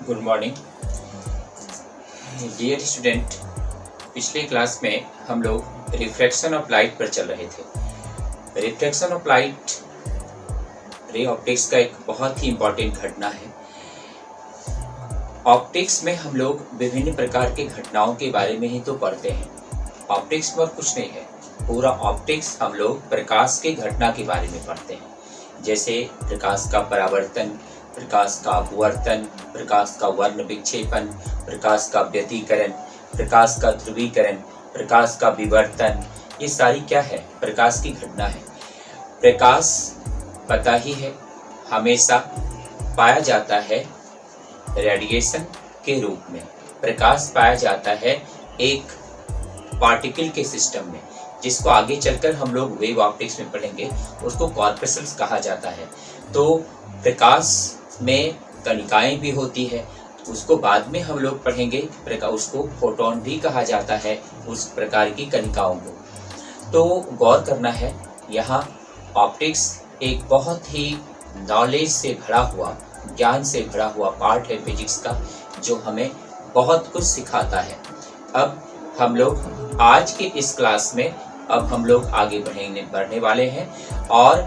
Good morning dear student. पिछले class में हम लोग रिफ्रैक्शन ऑफ लाइट पर चल रहे थे। Refraction of light ray optics का एक बहुत ही इम्पॉर्टेंट घटना है। ऑप्टिक्स में हम लोग विभिन्न प्रकार के घटनाओं के बारे में ही तो पढ़ते हैं। ऑप्टिक्स में और कुछ नहीं है, पूरा ऑप्टिक्स हम लोग प्रकाश के घटना के बारे में पढ़ते हैं। जैसे प्रकाश का परावर्तन, प्रकाश का अपवर्तन, प्रकाश का वर्ण विक्षेपण, प्रकाश का व्यतिकरण, प्रकाश का ध्रुवीकरण, प्रकाश का विवर्तन, ये सारी क्या है? प्रकाश की घटना है। प्रकाश पता ही है हमेशा पाया जाता है रेडिएशन के रूप में। प्रकाश पाया जाता है एक पार्टिकल के सिस्टम में, जिसको आगे चलकर हम लोग वेव ऑप्टिक्स में पढ़ेंगे, उसको कॉर्पस्कल्स कहा जाता है। तो प्रकाश में कणिकाएं भी होती है, उसको बाद में हम लोग पढ़ेंगे। उसको फोटोन भी कहा जाता है, उस प्रकार की कणिकाओं को। तो गौर करना है, यहाँ ऑप्टिक्स एक बहुत ही नॉलेज से भरा हुआ, ज्ञान से भरा हुआ पार्ट है फिजिक्स का, जो हमें बहुत कुछ सिखाता है। अब हम लोग आज के इस क्लास में हम लोग आगे बढ़ने वाले हैं। और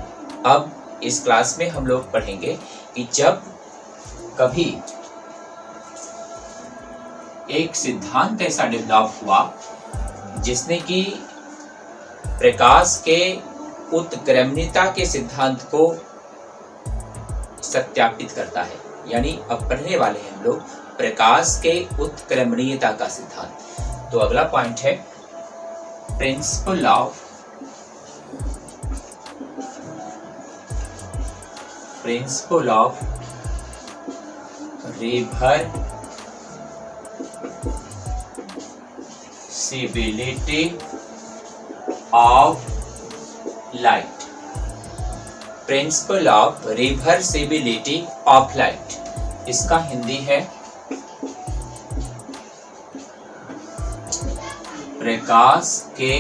अब इस क्लास में हम लोग पढ़ेंगे कि जब कभी एक सिद्धांत ऐसा डेवलप हुआ जिसने कि प्रकाश के उत्क्रमणीयता के सिद्धांत को सत्यापित करता है। यानी अब पढ़ने वाले हैं हम लोग प्रकाश के उत्क्रमणीयता का सिद्धांत। तो अगला पॉइंट है principal of reversibility of light. Principal of reversibility of light, इसका हिंदी है प्रकाश के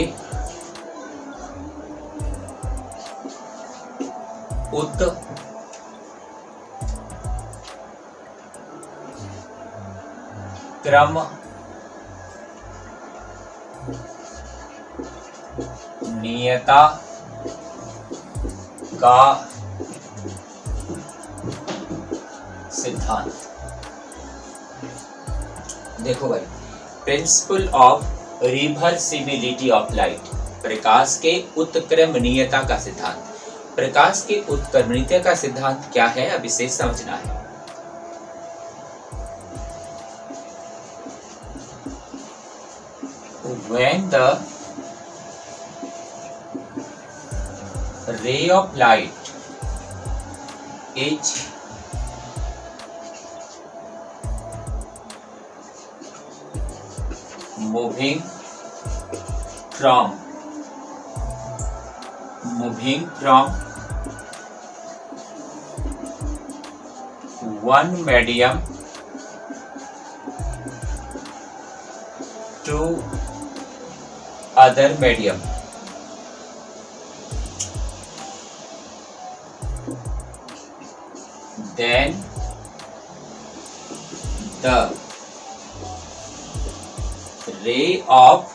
उत्क्रमणीयता का सिद्धांत। देखो भाई, principle of reversibility of light, प्रकाश के उत्क्रमणीयता का सिद्धांत। प्रकाश के उत्क्रमणीयता का सिद्धांत क्या है, अब इसे समझना है। When the ray of light is moving from one medium to other medium, then the ray of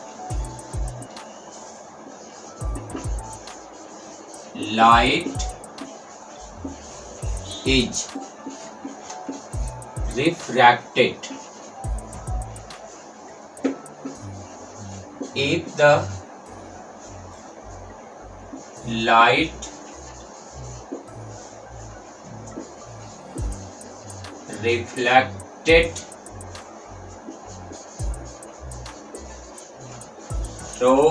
light is refracted. If the light reflected through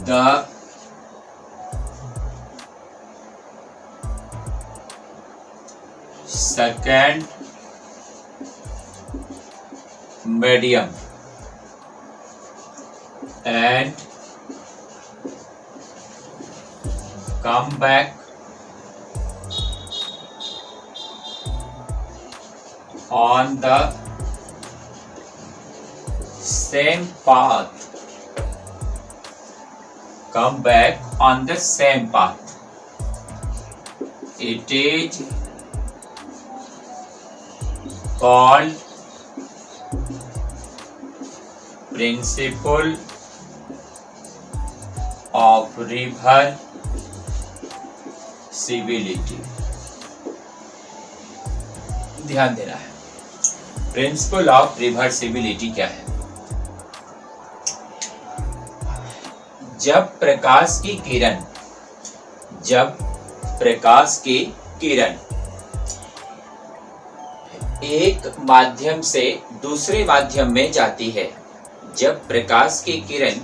the second medium and come back on the same path, come back on the same path, It is called principle of reversibility। ध्यान देना है, principal of reversibility क्या है? जब प्रकाश की किरण एक माध्यम से दूसरे माध्यम में जाती है, जब प्रकाश की किरण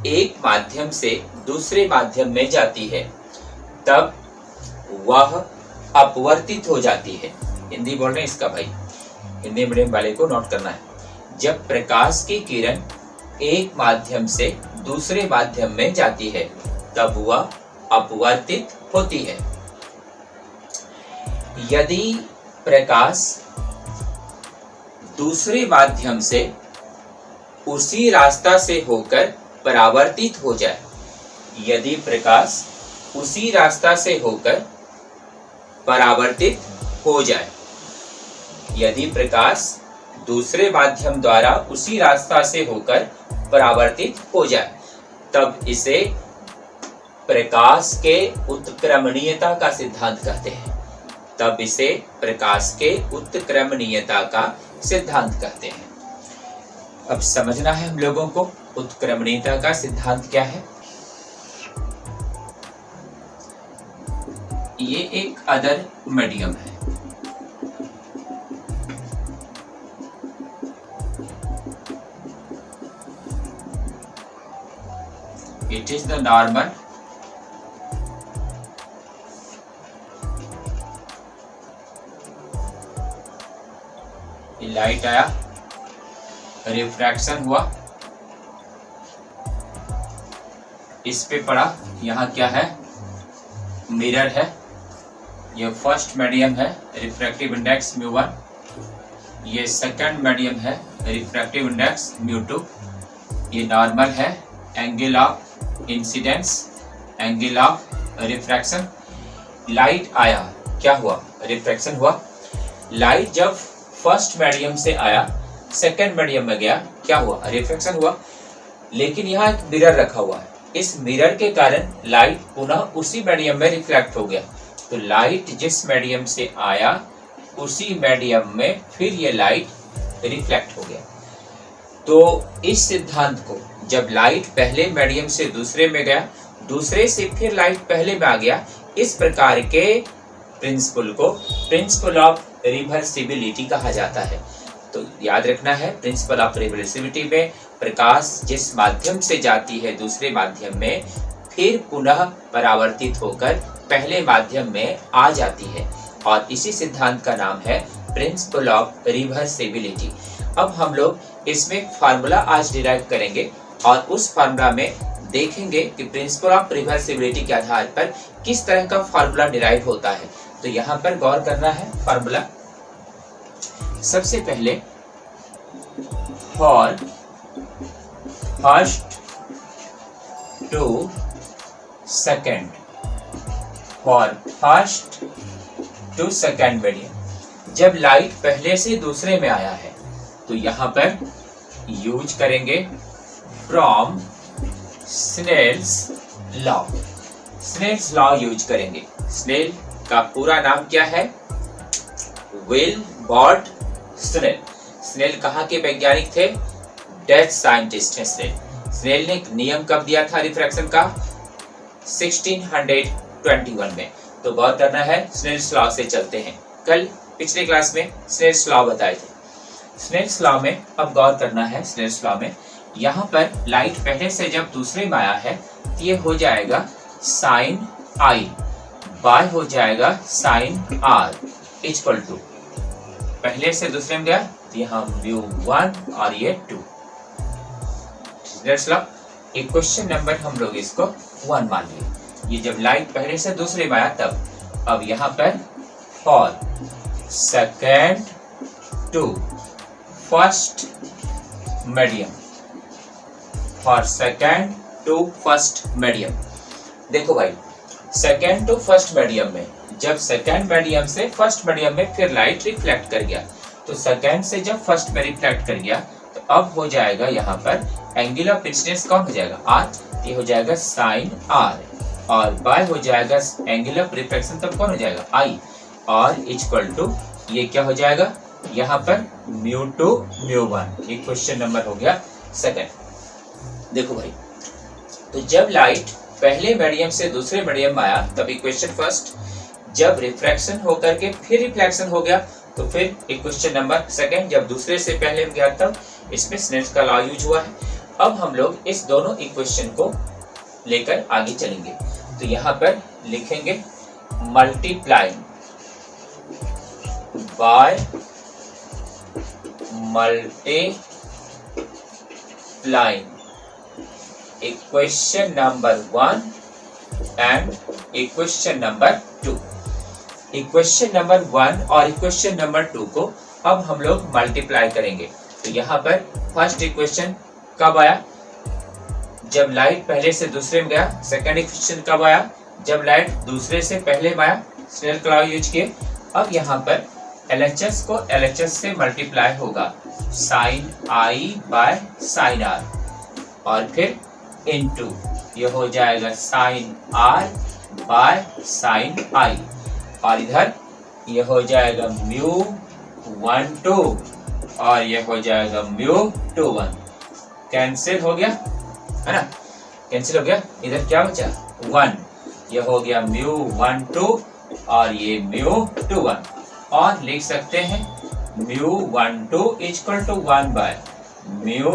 एक माध्यम से दूसरे माध्यम में जाती है, तब वह अपवर्तित हो जाती है। हिंदी बोल रहे हैं इसका भाई, हिंदी मीडियम वाले को नोट करना है। जब प्रकाश की किरण एक माध्यम से दूसरे माध्यम में जाती है, तब वह अपवर्तित होती है। यदि प्रकाश दूसरे माध्यम से उसी रास्ता से होकर परावर्तित हो जाए, यदि प्रकाश उसी रास्ता से होकर परावर्तित हो जाए, यदि प्रकाश दूसरे माध्यम द्वारा उसी रास्ता से होकर परावर्तित हो जाए, तब इसे प्रकाश के उत्क्रमणीयता का सिद्धांत कहते हैं। तब इसे प्रकाश के उत्क्रमणीयता का सिद्धांत कहते हैं। अब समझना है हम लोगों को उत्क्रमणीयता का सिद्धांत क्या है। ये एक अदर मीडियम है, it is the normal light आया, रिफ्रैक्शन हुआ, इस पे पड़ा, यहाँ क्या है, मिरर है, ये फर्स्ट मीडियम है, रिफ्रैक्टिव इंडेक्स μ1, ये सेकंड मीडियम है, रिफ्रैक्टिव इंडेक्स μ2, ये नॉर्मल है, angle of incidence, angle of refraction. Light आया, क्या हुआ, रिफ्रैक्शन हुआ। लाइट जब फर्स्ट मीडियम से आया सेकंड मीडियम में गया, क्या हुआ, रिफ्रैक्शन हुआ। लेकिन यहाँ एक मिरर रखा हुआ है, इस मिरर के कारण लाइट पुनः उसी मीडियम में रिफ्लेक्ट हो गया। तो लाइट जिस मीडियम से आया उसी मीडियम में फिर ये लाइट रिफ्लेक्ट हो गया। तो इस सिद्धांत को, जब लाइट पहले मीडियम से दूसरे में गया, दूसरे से फिर लाइट पहले में आ गया, इस प्रकार के प्रिंसिपल को प्रिंसिपल ऑफ रिवर्सिबिलिटी कहा जाता है। तो याद रखना है, प्रिंसिपल ऑफ रिवर्सिबिलिटी में प्रकाश जिस माध्यम से जाती है दूसरे माध्यम में, फिर पुनः परावर्तित होकर पहले माध्यम में आ जाती है, और इसी सिद्धांत का नाम है प्रिंसिपल ऑफ रिवर्सिबिलिटी। अब हम लोग इसमें फार्मूला आज डिराइव करेंगे, और उस फार्मूला में देखेंगे कि प्रिंसिपल ऑफ रिवर्सिबिलिटी के आधार पर किस तरह का फार्मूला डिराइव होता है। तो यहाँ पर गौर करना है फार्मूला। सबसे पहले for first to second, for first to second medium, जब लाइट पहले से दूसरे में आया है तो यहाँ पर यूज करेंगे from Snell's law. Snell's law use करेंगे। स्नेल का पूरा नाम क्या है, विलबर्ट स्नेल। स्नेल कहाँ के वैज्ञानिक थे, डच साइंटिस्ट है स्नेल। स्नेल ने एक नियम कब दिया था रिफ्रैक्शन का, 1621 में। तो गौर करना है, स्नेल्स लॉ से चलते हैं। कल पिछले क्लास में स्नेल्स लॉ बताए थे। स्नेल्स लॉ में अब गौर करना है, स्नेल्स लॉ में यहाँ पर लाइट पहले से जब दूसरे में आया है तो ये हो जाएगा साइन आई, बाय हो जाएगा साइन आर इक्वल टू, पहले से दूसरे में गया तो यहाँ μ1 और ये 2। एक क्वेश्चन नंबर हम लोग इसको 1 मान लिए। ये जब लाइट पहले से दूसरे में आया तब। अब यहाँ पर for second to first medium, for second to first medium. देखो भाई, सेकेंड टू फर्स्ट मीडियम में, जब सेकेंड मीडियम से फर्स्ट मीडियम में फिर लाइट रिफ्लेक्ट कर गया, तो सेकेंड से जब फर्स्ट में रिफ्लेक्ट कर गया तो अब हो जाएगा यहाँ पर एंगल ऑफ इंसिडेंस कौन हो जाएगा, आर, ये हो जाएगा साइन आर, और बाय हो जाएगा एंगल ऑफ रिफ्लेक्शन तब कौन हो जाएगा, आई, और इक्वल टू ये क्या हो जाएगा यहाँ पर म्यू टू म्यू वन। ये क्वेश्चन नंबर हो गया सेकंड। देखो भाई, तो जब लाइट पहले मीडियम से दूसरे मीडियम में आया तब इक्वेशन फर्स्ट, जब रिफ्रैक्शन होकर के फिर रिफ्लेक्शन हो गया तो फिर इक्वेशन नंबर सेकंड, जब दूसरे से पहले में गया तब इसमें स्नेल्स का लॉ यूज हुआ है। अब हम लोग इस दोनों इक्वेशन को लेकर आगे चलेंगे, तो यहाँ पर लिखेंगे multiplying by multiplying equation number 1 and equation number 2। Equation number 1 और इक्वेशन नंबर 2 को अब हम लोग मल्टीप्लाई करेंगे। तो यहाँ पर फर्स्ट इक्वेशन कब आया, जब लाइट पहले से दूसरे में गया। सेकंड इक्वेशन कब आया, जब लाइट दूसरे से पहले में आया, स्नेल का लॉ यूज किए। अब यहाँ पर LHS को LHS से मल्टीप्लाई होगा, sine I by sine R, और फिर इनटू ये हो जाएगा sine R by sine I, और इधर ये हो जाएगा म्यू 1 2 और ये हो जाएगा म्यू 2 1। कैंसिल हो गया है ना, कैंसिल हो गया। इधर क्या बचा 1, ये हो गया म्यू 1 2 और ये म्यू 2 1, और लिख सकते हैं mu 1 2 equal to 1 by mu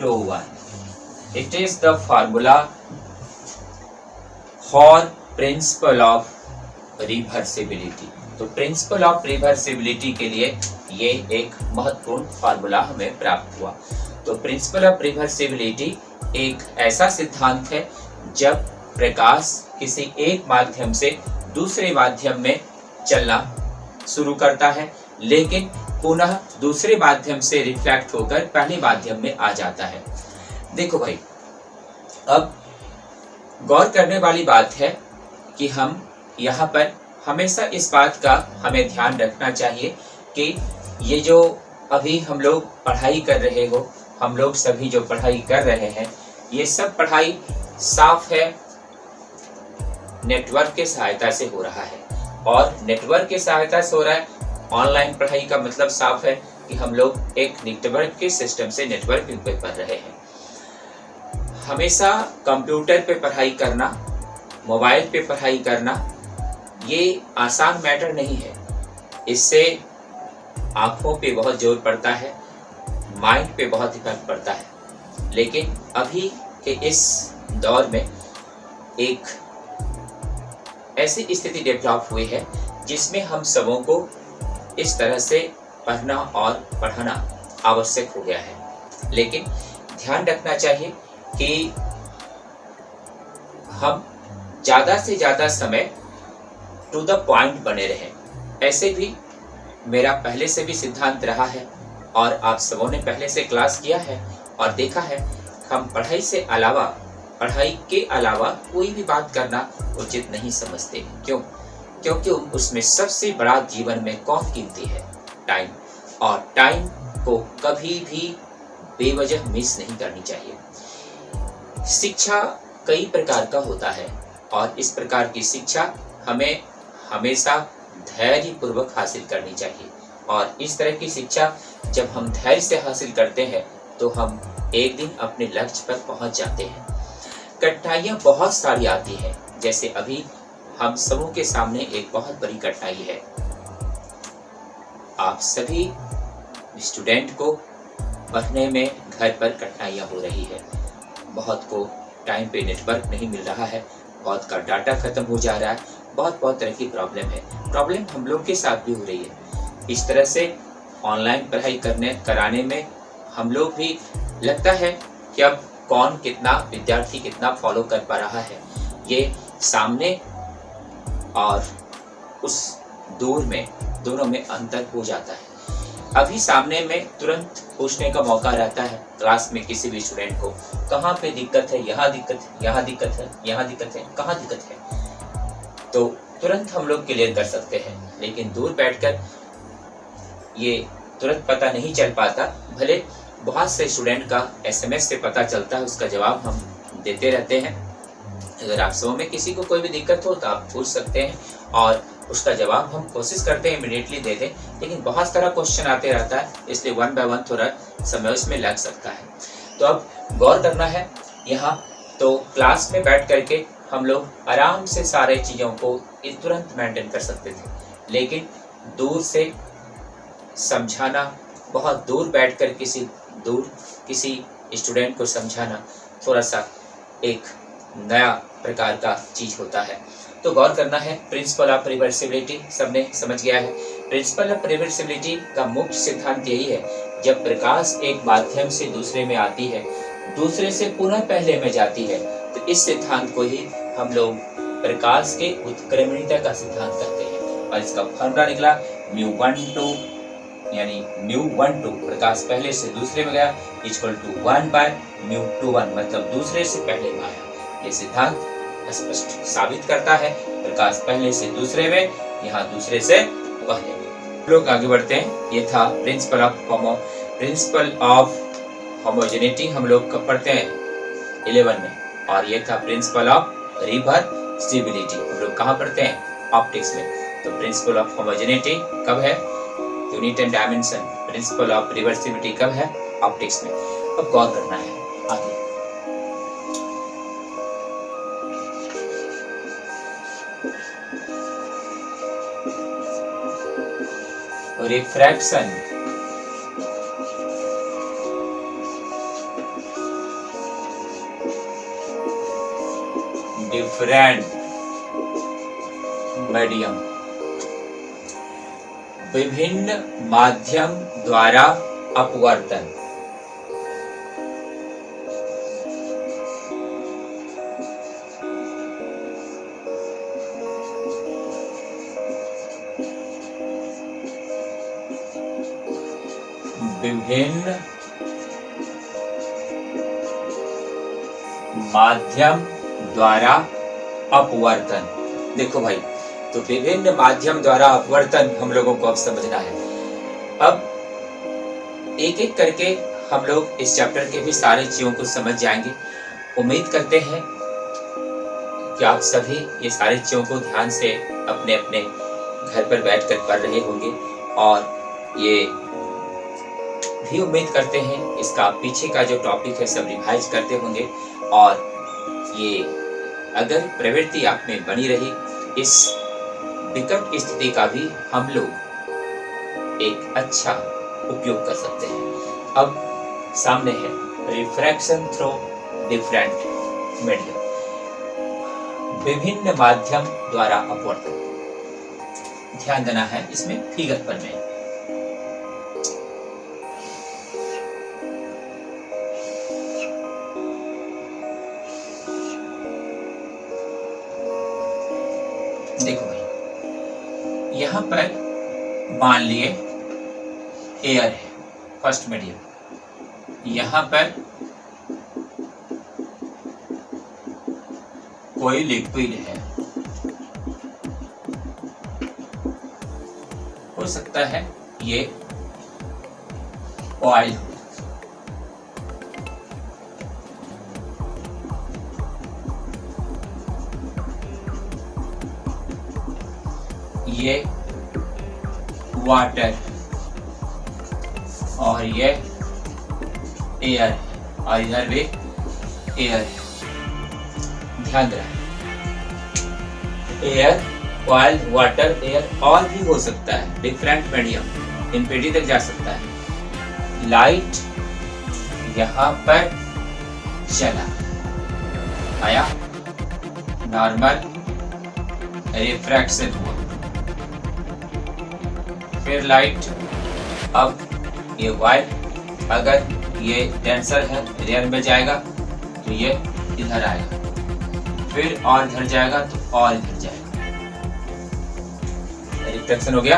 2 1। It is the formula for principle of reversibility. तो प्रिंसिपल ऑफ रिवर्सिबिलिटी के लिए ये एक महत्वपूर्ण फार्मूला हमें प्राप्त हुआ। तो प्रिंसिपल ऑफ रिवर्सिबिलिटी एक ऐसा सिद्धांत है जब प्रकाश किसी एक माध्यम से दूसरे माध्यम में चलना शुरू करता है, लेकिन पुनः दूसरे माध्यम से रिफ्लेक्ट होकर पहले माध्यम में आ जाता है। देखो भाई, अब गौर करने वाली बात है कि हम यहाँ पर हमेशा इस बात का हमें ध्यान रखना चाहिए कि ये जो अभी हम लोग पढ़ाई कर रहे हो, हम लोग सभी जो पढ़ाई कर रहे हैं, ये सब पढ़ाई साफ है नेटवर्क के सहायता से हो रहा है, और नेटवर्क के सहायता से हो रहा है। ऑनलाइन पढ़ाई का मतलब साफ है कि हम लोग एक नेटवर्क के सिस्टम से नेटवर्किंग पे पढ़ रहे हैं। हमेशा कंप्यूटर पे पढ़ाई करना, मोबाइल पे पढ़ाई करना, ये आसान मैटर नहीं है। इससे आंखों पे बहुत जोर पड़ता है, माइंड पे बहुत इफेक्ट पड़ता है। लेकिन अभी के इस दौर में एक ऐसी स्थिति डेवलप हुई है जिसमें हम सबों को इस तरह से पढ़ना और पढ़ाना आवश्यक हो गया है। लेकिन ध्यान रखना चाहिए कि हम ज़्यादा से ज़्यादा समय टू द पॉइंट बने रहें। ऐसे भी मेरा पहले से भी सिद्धांत रहा है, और आप सबों ने पहले से क्लास किया है और देखा है, हम पढ़ाई से अलावा, पढ़ाई के अलावा कोई भी बात करना उचित नहीं समझते। क्यों? क्योंकि उसमें सबसे बड़ा जीवन में कौन कीमती है? टाइम। और टाइम को कभी भी बेवजह मिस नहीं करनी चाहिए। शिक्षा कई प्रकार का होता है, और इस प्रकार की शिक्षा हमें हमेशा धैर्य पूर्वक हासिल करनी चाहिए। और इस तरह की शिक्षा जब हम धैर्य से हासिल करते हैं तो हम एक दिन अपने लक्ष्य पर पहुंच जाते हैं। कठिनाइयाँ बहुत सारी आती हैं, जैसे अभी हम सबों के सामने एक बहुत बड़ी कठिनाई है। आप सभी स्टूडेंट को पढ़ने में घर पर कठिनाइयाँ हो रही है। बहुत को टाइम पे नेटवर्क नहीं मिल रहा है, बहुत का डाटा खत्म हो जा रहा है, बहुत तरह की प्रॉब्लम है। प्रॉब्लम हम लोग के साथ भी हो रही है। इस तरह से ऑनलाइन पढ़ाई कराने में हम लोग भी लगता है कि अब कौन कितना, विद्यार्थी कितना फॉलो कर पा रहा है, ये सामने और उस दूर में, दोनों में अंतर हो जाता है। अभी सामने में तुरंत पूछने का मौका रहता है क्लास में किसी भी स्टूडेंट को, कहाँ पे दिक्कत है, यहाँ दिक्कत है, यहाँ दिक्कत है, यहाँ दिक्कत है, कहाँ दिक्कत है। तो तुरंत हम लोग क्लियर कर सकते हैं, लेकिन दूर बैठकर ये तुरंत पता नहीं चल पाता। भले बहुत से स्टूडेंट का SMS से पता चलता है, उसका जवाब हम देते रहते हैं। अगर आप समूह में किसी को कोई भी दिक्कत हो तो आप पूछ सकते हैं और उसका जवाब हम कोशिश करते हैं इमीडिएटली दे दें, लेकिन बहुत सारा क्वेश्चन आते रहता है, इसलिए 1 बाय 1 थोड़ा समय उसमें लग सकता है। तो अब गौर करना है यहाँ, तो क्लास में बैठ करके हम लोग आराम से सारे चीज़ों को तुरंत मेंटेन कर सकते थे, लेकिन दूर से समझाना, बहुत दूर बैठकर किसी स्टूडेंट को समझाना थोड़ा सा एक नया प्रकार का चीज होता है। तो गौर करना है, प्रिंसिपल ऑफ रिवर्सिबिलिटी सबने समझ गया है। प्रिंसिपल ऑफ रिवर्सिबिलिटी का मुख्य सिद्धांत यही है, जब प्रकाश एक माध्यम से दूसरे में आती है, दूसरे से पुनः पहले में जाती है, तो इस सिद्धांत को ही हम लोग प्रकाश के उत्क्रमणीयता का सिद्धांत कहते हैं। और इसका फॉर्मूला निकला μ12, यानी μ12 प्रकाश पहले से दूसरे में गया इक्वल टू 1/μ21, मतलब दूसरे से पहले में आया। ये सिद्धांत स्पष्ट साबित करता है प्रकाश पहले से दूसरे में, यहाँ दूसरे से पहले में। लोग आगे बढ़ते हैं। ये था प्रिंसिपल ऑफ होमोजेनिटी, हम लोग कब पढ़ते हैं 11 में, और ये था प्रिंसिपल ऑफ रिवर्सिबिलिटी, हम लोग कहाँ पढ़ते हैं ऑप्टिक्स में। तो प्रिंसिपल ऑफ होमोजेनिटी कब है, unit and dimension. Principal of reversibility कब है, ऑप्टिक्स में। अब गौर करना है आगे। रिफ्रैक्शन, डिफरेंट मीडियम, विभिन्न माध्यम द्वारा अपवर्तन। विभिन्न माध्यम द्वारा अपवर्तन। देखो भाई, तो विभिन्न माध्यम द्वारा अपवर्तन हम लोगों को अब समझना है। अब एक एक करके हम लोग इस चैप्टर के भी सारी चीजों को समझ जाएंगे। उम्मीद करते हैं कि आप सभी ये सारी चीजों को ध्यान से अपने अपने घर पर बैठकर पढ़ रहे होंगे, और ये भी उम्मीद करते हैं इसका पीछे का जो टॉपिक है सब रिवाइज करते होंगे। और ये अगर प्रवृत्ति आप में बनी रही, इस विकट स्थिति का भी हम लोग एक अच्छा उपयोग कर सकते हैं। अब सामने है रिफ्रैक्शन थ्रू डिफरेंट मीडियम, विभिन्न माध्यम द्वारा अपवर्तन। ध्यान देना है इसमें फिगर पर में। देखो भाई, यहाँ पर मान लिए एयर है फर्स्ट मीडियम, यहाँ पर कोई लिक्विड है, हो सकता है ये ऑयल हो, ये वाटर, और ये एयर, और इधर भी एयर है। ध्यान रहा, एयर, ऑयल, वाटर, एयर, और भी हो सकता है डिफरेंट मीडियम, इन्फिनिटी तक जा सकता है। लाइट यहाँ पर चला आया, नॉर्मल रिफ्रैक्शन हुआ, फिर लाइट, अब ये वाइट, अगर ये डेंसर है रेयर में जाएगा तो ये इधर आएगा, फिर और इधर जाएगा तो और इधर जाएगा। रिफ्रैक्शन हो गया,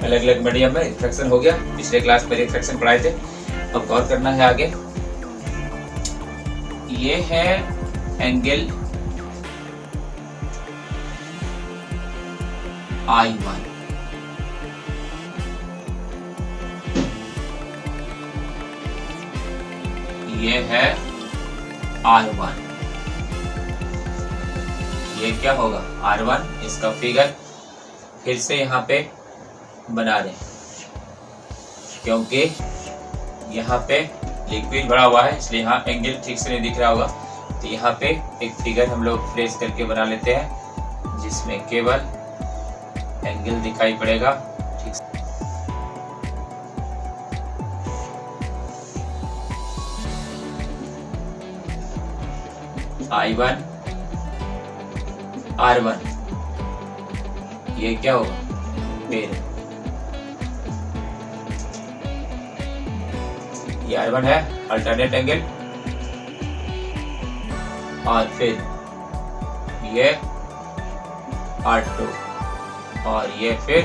अलग अलग मीडियम में रिफ्रैक्शन हो गया। पिछले क्लास में रिफ्रैक्शन पढ़ाए थे। अब गौर करना है आगे। ये है एंगल I1, ये है R1, ये क्या होगा R1। इसका फिगर फिर से यहाँ पे बना दें, क्योंकि यहाँ पे लिक्विड भरा हुआ है इसलिए यहाँ एंगल ठीक से नहीं दिख रहा होगा। तो यहाँ पे एक फिगर हम लोग ट्रेस करके बना लेते हैं जिसमें केवल एंगल दिखाई पड़ेगा। ठीक से I1 R1, ये क्या होगा फिर ये R1 है अल्टरनेट एंगल, और फिर ये R2 और ये फिर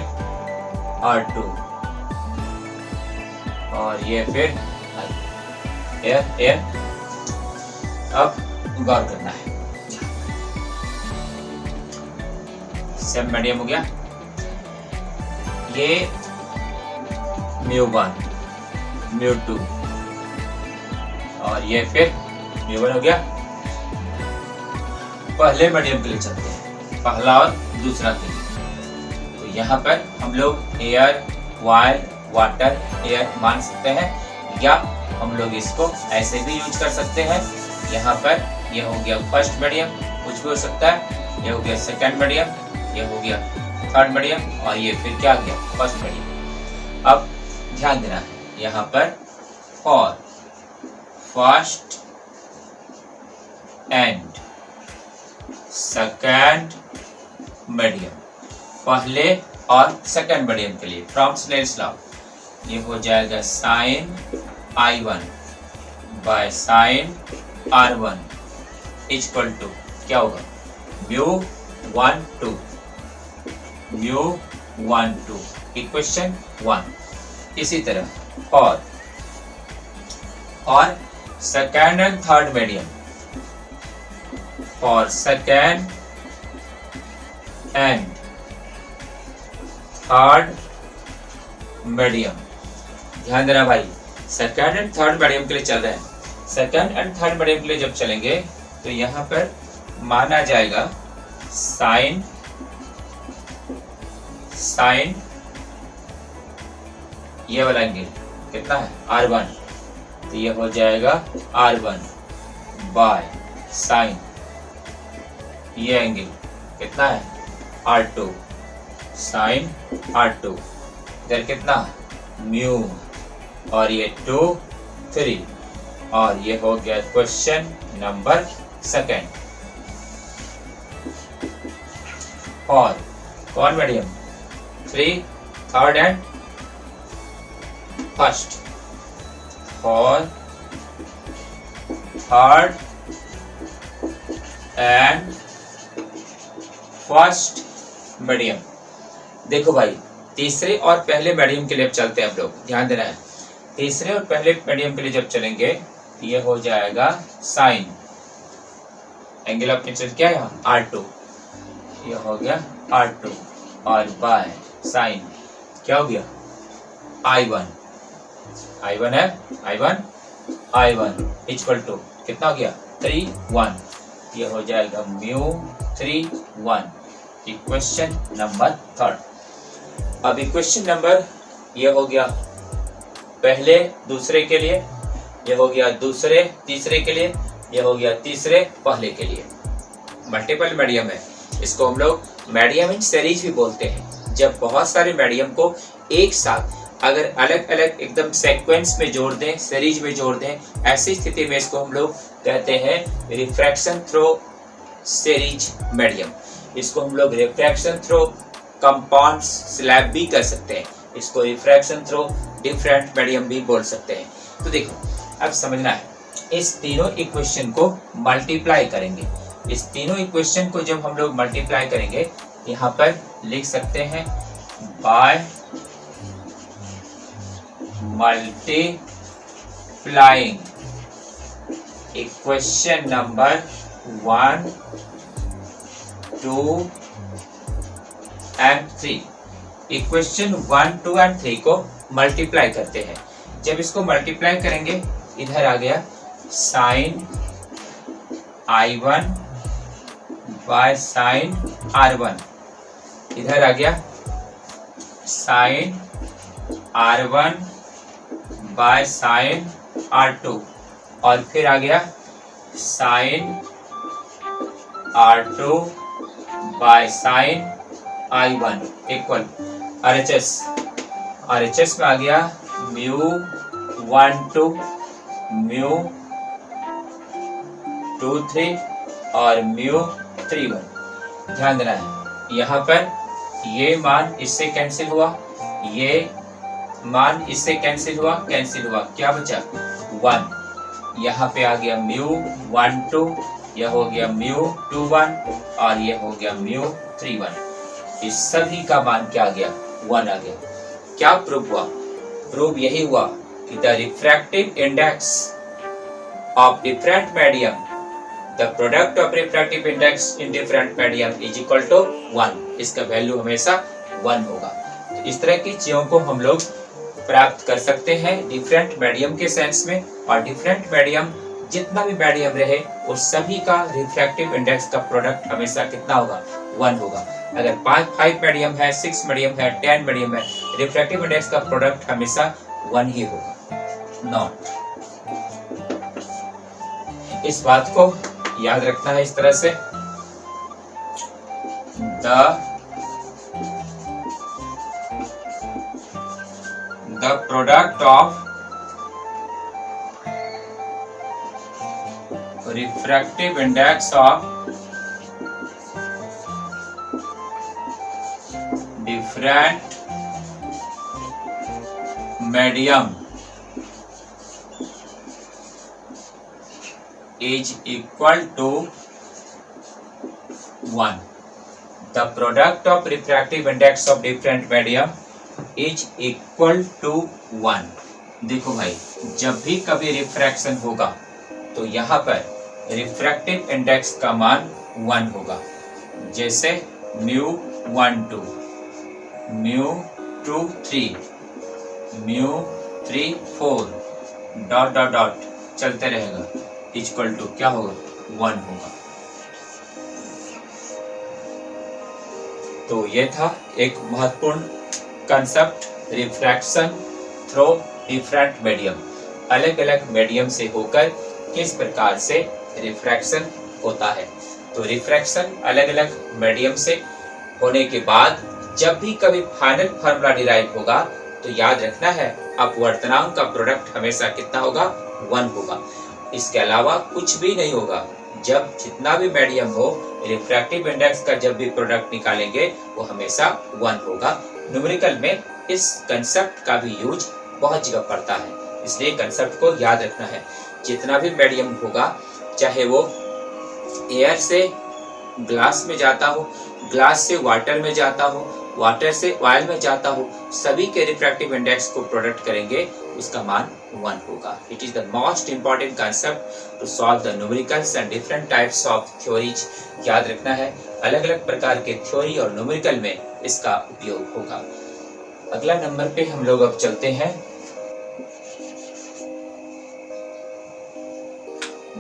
R2 और ये फिर एयर। अब गौर करना है, सेम मीडियम हो गया, ये μ1 μ2 और ये फिर μ1 हो गया। पहले मीडियम के लिए चलते हैं, पहला और दूसरा के लिए। तो यहाँ पर हम लोग एयर, वायर, वाटर, एयर मान सकते हैं, या हम लोग इसको ऐसे भी यूज कर सकते हैं। यहाँ पर यह हो गया फर्स्ट मीडियम, कुछ भी हो सकता है, यह हो गया सेकंड मीडियम, यह हो गया थर्ड मीडियम, और ये फिर क्या आ गया फर्स्ट मीडियम। अब ध्यान देना है यहाँ पर for first and second medium, पहले और सेकंड मीडियम के लिए फ्रॉम स्नेल्स लॉ ये हो जाएगा sine I1 by sine R1 equal to क्या होगा μ12 इक्वेशन 1। इसी तरह और second and third medium, for second and third medium, ध्यान देना भाई, सेकंड एंड थर्ड मीडियम के लिए चल रहे हैं। सेकंड एंड थर्ड मीडियम के लिए जब चलेंगे तो यहाँ पर माना जाएगा साइन ये वाला एंगल कितना है R1, तो ये हो जाएगा R1 बाय साइन ये एंगल कितना है R2 साइन R2, इधर कितना म्यू, और ये 2 3, और ये हो गया क्वेश्चन नंबर सेकंड। और कौन medium 3 third and first, for third and first medium. देखो भाई तीसरे और पहले मीडियम के लिए अब चलते हैं हम लोग, ध्यान देना है। तीसरे और पहले मीडियम के लिए जब चलेंगे ये हो जाएगा साइन एंगल ऑफ इंसिडेंस क्या है यहाँ R2, ये हो गया R2 और बाय साइन क्या हो गया I1 है I1 इक्वल टू कितना हो गया 3 1, ये हो जाएगा μ3 1 इक्वेशन नंबर थर्ड। अब इक्वेशन नंबर ये हो गया पहले दूसरे के लिए, ये हो गया दूसरे तीसरे के लिए, ये हो गया तीसरे पहले के लिए। मल्टीपल मीडियम है, इसको हम लोग मीडियम इन सीरीज भी बोलते हैं। जब बहुत सारे मीडियम को एक साथ अगर अलग अलग एकदम सीक्वेंस में जोड़ दें, सीरीज में जोड़ दें, ऐसी स्थिति में इसको हम लोग कहते हैं रिफ्रैक्शन थ्रू सीरीज मीडियम। इसको हम लोग रिफ्रैक्शन थ्रू कंपाउंड स्लैब भी कर सकते हैं, इसको रिफ्रैक्शन थ्रू डिफरेंट मीडियम भी बोल सकते हैं। तो देखो अब समझना है, इस तीनों इक्वेशन को मल्टीप्लाई करेंगे। इस तीनों इक्वेशन को जब हम लोग मल्टीप्लाई करेंगे यहाँ पर लिख सकते हैं by multiplying equation number 1 2 and 3। Equation 1, 2 and 3 को मल्टीप्लाई करते हैं। जब इसको मल्टीप्लाई करेंगे, इधर आ गया sign I1 by sine R1, इधर आ गया sign R1 by sine R2, और फिर आ गया sine R2 by sine I1 equal RHS में आ गया म्यू 1 2 म्यू 2 3 और म्यू 3 1। ध्यान देना है, यहाँ पर ये मान इससे कैंसिल हुआ, ये मान इससे कैंसिल हुआ, क्या बचा 1। यहाँ पे आ गया म्यू 1 2, यह हो गया म्यू 2 1 और ये हो गया म्यू 3 1। इस सभी का मान क्या आ गया 1 आ गया। क्या प्रूव हुआ? प्रूव यही हुआ कि the refractive index of different medium, the product of refractive index in different medium is equal to 1। इसका वैल्यू हमेशा 1 होगा। तो इस तरह की चीजों को हम लोग प्राप्त कर सकते हैं डिफरेंट मीडियम के सेंस में, और डिफरेंट मीडियम जितना भी मीडियम रहे उस सभी का रिफ्रैक्टिव इंडेक्स का प्रोडक्ट हमेशा कितना होगा 1 होगा। अगर 5 मीडियम है, 6 मीडियम है, 10 मीडियम है, रिफ्रैक्टिव इंडेक्स का प्रोडक्ट हमेशा 1 ही होगा, नॉट। इस बात को याद रखना है इस तरह से, the product of refractive index of different medium is equal to 1. The product of refractive index of different medium is equal to 1. देखो भाई, जब भी कभी रिफ्रैक्शन होगा तो यहाँ पर रिफ्रैक्टिव इंडेक्स का मान 1 होगा। जैसे mu 1 2, mu 2 3, mu 3 4 dot dot dot चलते रहेगा, इक्वल टू क्या होगा 1 होगा। तो ये था एक महत्वपूर्ण concept, refraction through different medium. अलग अलग मीडियम से होकर किस प्रकार से रिफ्रैक्शन होता है। तो रिफ्रैक्शन अलग अलग मीडियम से होने के बाद जब भी कभी फाइनल फार्मूला डिराइव होगा तो याद रखना है अपवर्तनांक का प्रोडक्ट हमेशा कितना होगा 1 होगा। इसके अलावा कुछ भी नहीं होगा। जब जितना भी मीडियम हो, रिफ्रैक्टिव इंडेक्स का जब भी प्रोडक्ट निकालेंगे वो हमेशा 1 होगा। न्यूमेरिकल में इस कंसेप्ट का भी यूज बहुत जगह पड़ता है, इसलिए कंसेप्ट को याद रखना है। जितना भी मीडियम होगा, चाहे वो एयर से ग्लास में जाता हो, ग्लास से वाटर में जाता हो, वाटर से ऑयल में जाता हो, सभी के रिफ्रैक्टिव इंडेक्स को प्रोडक्ट करेंगे, उसका मान 1 होगा। It is the most important concept to solve the numericals and different types of theories. याद रखना है, अलग अलग प्रकार के थ्योरी और न्यूमेरिकल में इसका उपयोग होगा। अगला नंबर पे हम लोग अब चलते हैं।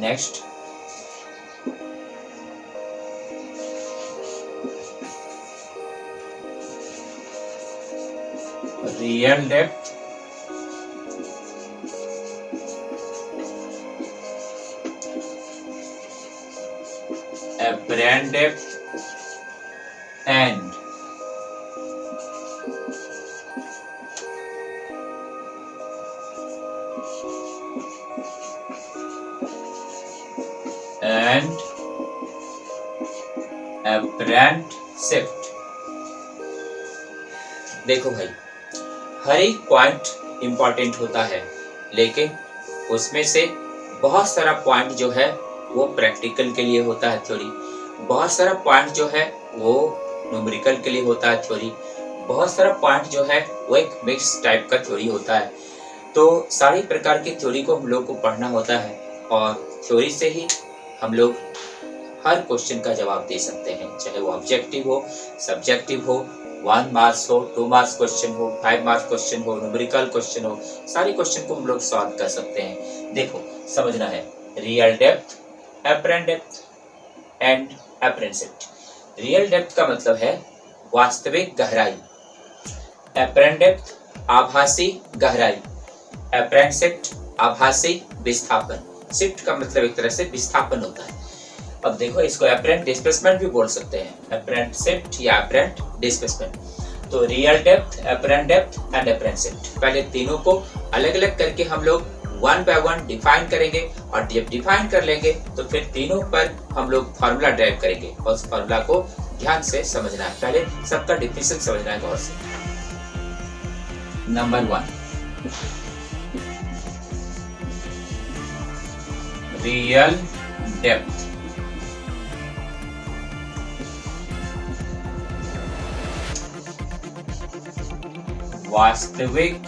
Next, real depth apparent depth and apparent shift। देखो भाई, हर एक पॉइंट इंपॉर्टेंट होता है, लेकिन उसमें से बहुत सारा पॉइंट जो है वो प्रैक्टिकल के लिए होता है थ्योरी, बहुत सारा पॉइंट जो है वो न्यूमेरिकल के लिए होता है थ्योरी, बहुत सारा पॉइंट जो है वो एक मिक्स टाइप का थ्योरी होता है। तो सारी प्रकार की थ्योरी को हम लोग को पढ़ना होता है, और थ्योरी से ही हम लोग हर क्वेश्चन का जवाब दे सकते हैं, चाहे वो ऑब्जेक्टिव हो, सब्जेक्टिव हो, 1 मार्क्स हो, 2 मार्क्स क्वेश्चन हो, 5 मार्क्स क्वेश्चन हो, न्यूमेरिकल क्वेश्चन हो, सारे क्वेश्चन को हम लोग सॉल्व कर सकते हैं। देखो समझना है, real depth, apparent depth and apparent depth. Real depth का मतलब है वास्तविक गहराई, एपरेंट डेप्थ आभासी गहराई, एपरेंट डेप्थ आभासी विस्थापन। शिफ्ट का मतलब एक तरह से विस्थापन होता है। अब देखो इसको एपरेंट डिस्प्लेसमेंट भी बोल सकते हैं, एपरेंट शिफ्ट या एपरेंट डिस्प्लेसमेंट। तो real depth, apparent depth and apparent shift, पहले तीनों को अलग अलग करके हम लोग 1 बाय 1 डिफाइन करेंगे और जब डिफाइन कर लेंगे तो फिर तीनों पर हम लोग फार्मूला ड्राइव करेंगे और उस फार्मूला को ध्यान से समझना है। पहले सबका डिफिनेशन समझना है गौर से। Number 1, real depth. वास्तविक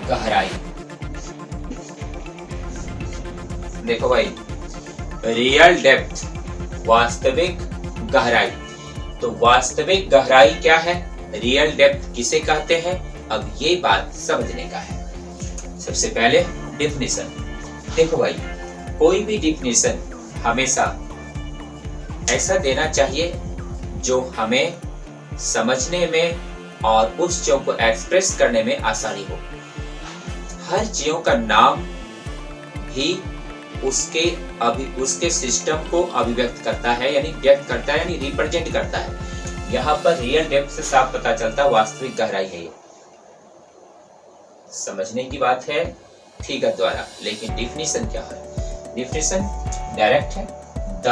गहराई। देखो भाई, रियल डेप्थ वास्तविक गहराई। तो वास्तविक गहराई क्या है, रियल डेप्थ किसे कहते हैं, अब ये बात समझने का है। सबसे पहले डिफिनेशन। देखो भाई, कोई भी डिफिनेशन हमेशा ऐसा देना चाहिए जो हमें समझने में और उस चीजों को एक्सप्रेस करने में आसानी हो। हर चीजों का नाम भी उसके सिस्टम को अभिव्यक्त करता है, यानी व्यक्त करता है, यानी रिप्रेजेंट करता है। यहाँ पर रियल डेप्थ से साफ पता चलता है वास्तविक गहराई है ये। समझने की बात है फिगर द्वारा, लेकिन डिफिनेशन क्या है, डिफिनेशन डायरेक्ट है। The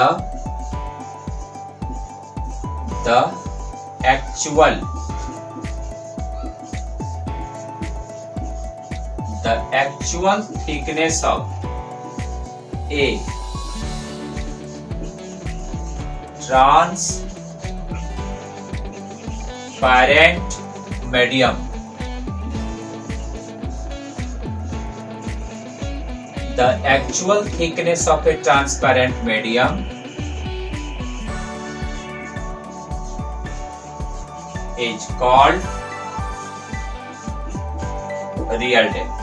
actual thickness of a transparent medium, the actual thickness of a transparent medium is called real depth।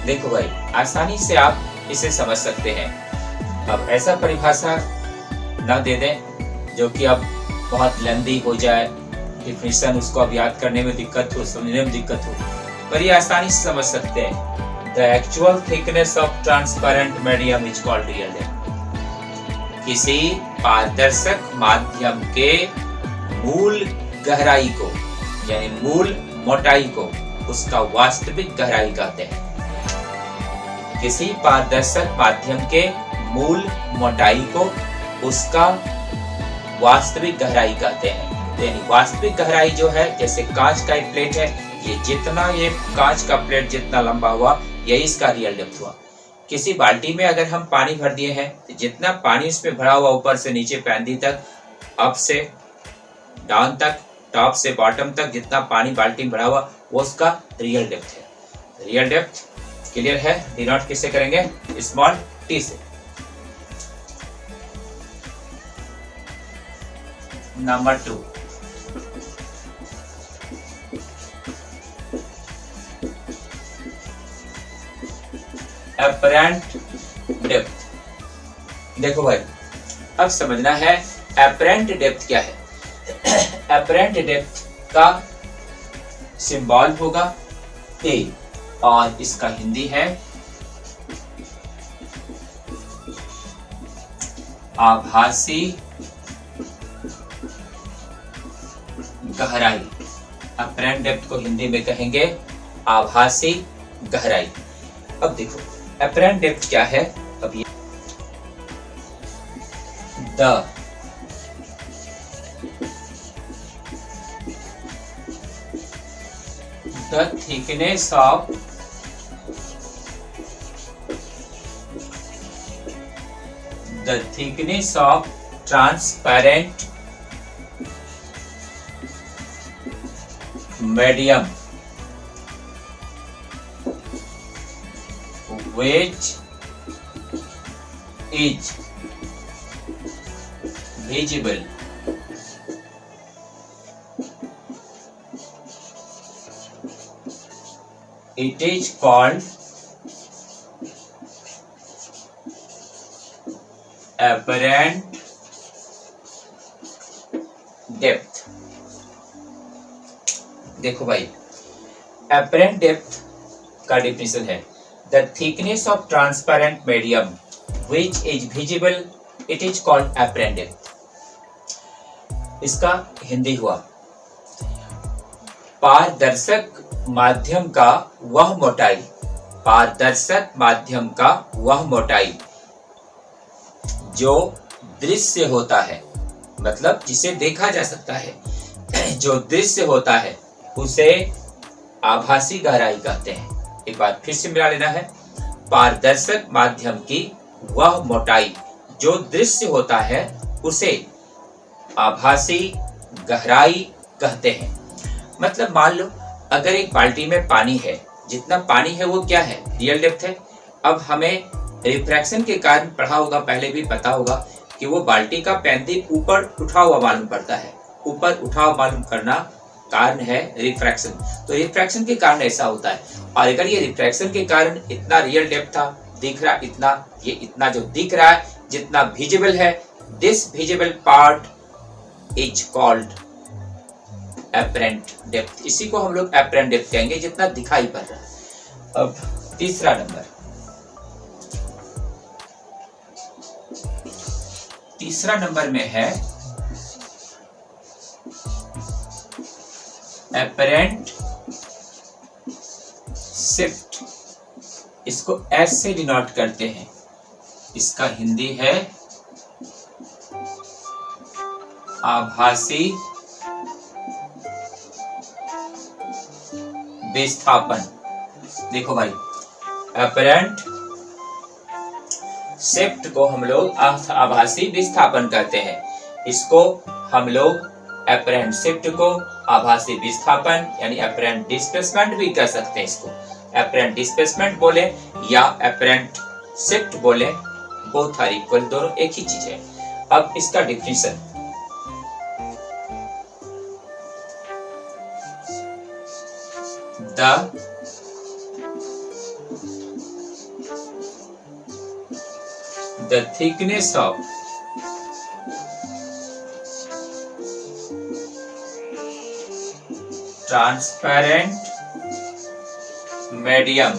देखो भाई, आसानी से आप इसे समझ सकते हैं। अब ऐसा परिभाषा न दे दें जो कि अब बहुत लंबी हो जाए, डिफिनेशन उसको अब याद करने में दिक्कत हो, समझने में दिक्कत हो, पर ये आसानी से समझ सकते हैं। The actual thickness of transparent medium is called real depth. किसी पारदर्शक माध्यम के मूल गहराई को, यानी मूल मोटाई को, उसका वास्तविक गहराई कहते हैं। किसी पारदर्शक माध्यम के मूल मोटाई को उसका वास्तविक गहराई कहते हैं। यानी वास्तविक गहराई जो है, जैसे कांच का एक प्लेट है, ये कांच का प्लेट जितना लंबा हुआ, यही इसका रियल डेप्थ हुआ। किसी बाल्टी में अगर हम पानी भर दिए हैं तो जितना पानी उसमें भरा हुआ ऊपर से नीचे पैंदी तक, अप से डाउन तक, टॉप से बॉटम तक जितना पानी बाल्टी में भरा हुआ, वो उसका रियल डेप्थ है। रियल डेप्थ क्लियर है? डिनोट किससे करेंगे? स्मॉल टी से। Number 2, apparent depth. देखो भाई, अब समझना है एपरेंट डेप्थ क्या है। एपरेंट डेप्थ का सिंबल होगा ए और इसका हिंदी है आभासी गहराई। एपरेंट डेप्थ को हिंदी में कहेंगे आभासी गहराई। अब देखो एपरेंट डेप्थ क्या है। अब ये the thickness of transparent medium which is visible. It is called apparent depth. देखो भाई, apparent depth का डेफिनेशन है the thickness of transparent medium which is visible, it is called apparent depth. इसका हिंदी हुआ पारदर्शक माध्यम का वह मोटाई, पारदर्शक माध्यम का वह मोटाई जो दृश्य होता है, मतलब जिसे देखा जा सकता है, जो दृश्य होता है उसे आभासी गहराई कहते हैं। एक बार फिर से मिला लेना है, पारदर्शक माध्यम की वह मोटाई जो दृश्य होता है उसे आभासी गहराई कहते हैं। मतलब मान लो अगर एक बाल्टी में पानी है, जितना पानी है वो क्या है, रियल डेप्थ है। अब हमें रिफ्रैक्शन के कारण पढ़ा होगा, पहले भी पता होगा कि वो बाल्टी का पैंदी ऊपर उठा हुआ मालूम पड़ता है, ऊपर उठा हुआ मालूम करना कारण है रिफ्रैक्शन। तो रिफ्रैक्शन के कारण ऐसा होता है। और अगर ये रिफ्रैक्शन के कारण इतना रियल डेप्थ था, दिख रहा इतना, ये इतना जो दिख रहा है, जितना विजिबल है, this visible part is called apparent depth. इसी को हम लोग एपरेंट डेप्थ कहेंगे, जितना दिखाई पड़ रहा है। अब तीसरा नंबर, तीसरा नंबर में है एपरेंट शिफ्ट। इसको एस से डिनोट करते हैं, इसका हिंदी है आभासी विस्थापन। देखो भाई, एपरेंट शिफ्ट को हम लोग आभासी विस्थापन कहते हैं। इसको हम लोग एपरेंट शिफ्ट को आभासी विस्थापन यानी एपरेंट डिस्प्लेसमेंट भी कह सकते हैं। इसको एपरेंट डिस्प्लेसमेंट बोले या एपरेंट शिफ्ट बोले, बोथ आर इक्वल, दोनों एक ही चीज है। अब इसका definition, the thickness of transparent medium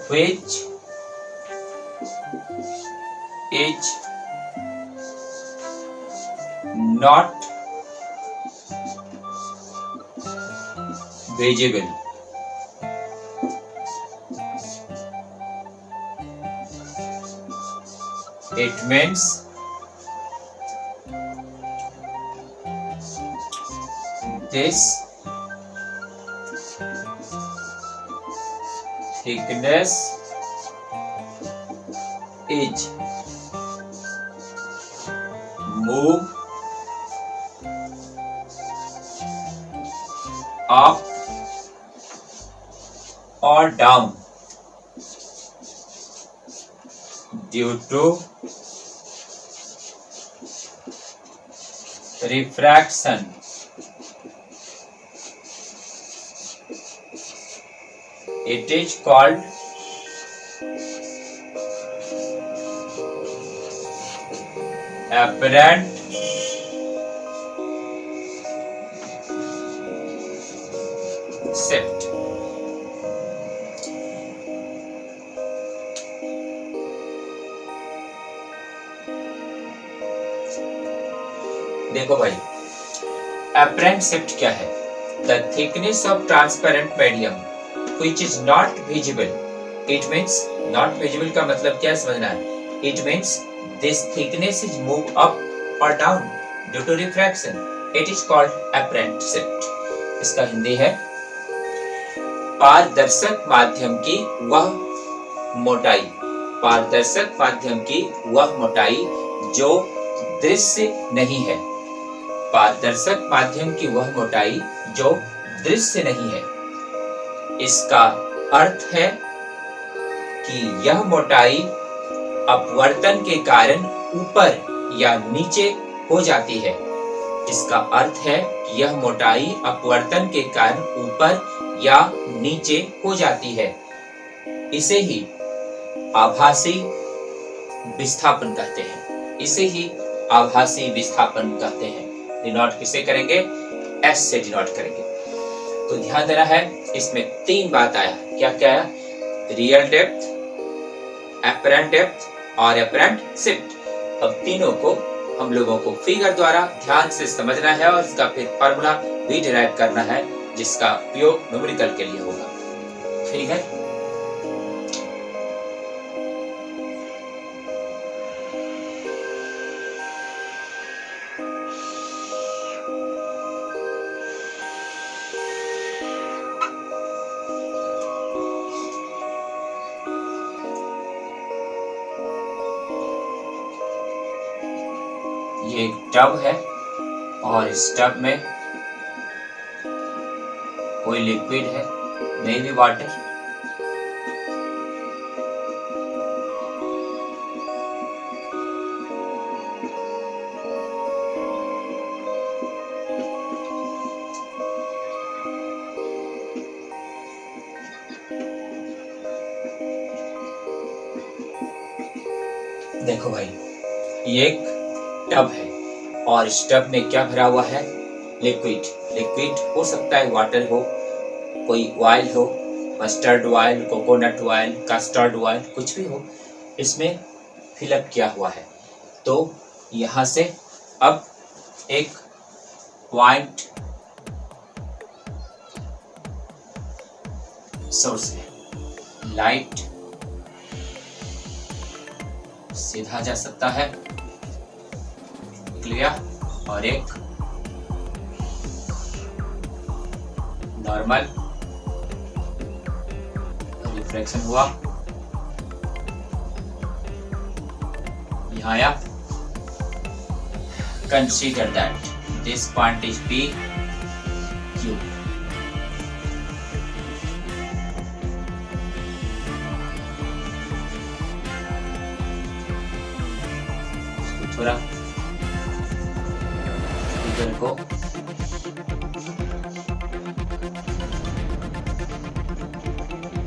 which is not visible. It means this thickness is move up or down due to refraction. It is called apparent shift. देखो भाई, apparent shift क्या है? The thickness of transparent medium which is not visible. It means not visible का मतलब क्या समझना है? It means this thickness is moved up or down due to refraction. It is called apparent shift. इसका हिंदी है पारदर्शक माध्यम की वह मोटाई, पारदर्शक माध्यम की वह मोटाई जो दृश्य नहीं है, पारदर्शक माध्यम की वह मोटाई जो दृश्य नहीं है। इसका अर्थ है कि यह मोटाई अपवर्तन के कारण ऊपर या नीचे हो जाती है। इसका अर्थ है कि यह मोटाई अपवर्तन के कारण ऊपर या नीचे हो जाती है। इसे ही आभासी विस्थापन कहते हैं। इसे ही आभासी विस्थापन कहते हैं। डिनोट किसे करेंगे? एस से डिनोट करेंगे। तो ध्यान देना है, इसमें 3 बात आया। क्या क्या आया? रियल डेप्थ, एपरेंट डेप्थ और एपरेंट शिफ्ट। अब तीनों को हम लोगों को फिगर द्वारा ध्यान से समझना है और इसका फिर फार्मूला भी डिराइव करना है, जिसका उपयोग न्यूमेरिकल के लिए होगा। फिगर ये एक टब है और इस टब में कोई लिक्विड है, मे बी वाटर। देखो भाई, ये एक टब है और इस टब में क्या भरा हुआ है? लिक्विड। लिक्विड हो सकता है वाटर हो, कोई ऑयल हो, mustard oil, coconut oil, custard oil, कुछ भी हो, इसमें फिलअप किया हुआ है। तो यहाँ से अब एक पॉइंट सोर्स है, लाइट सीधा जा सकता है, निकल गया, और एक नॉर्मल रिफ्लेक्शन हुआ, यहाँ आया। Consider that this point is P Q। थोड़ा फिगर को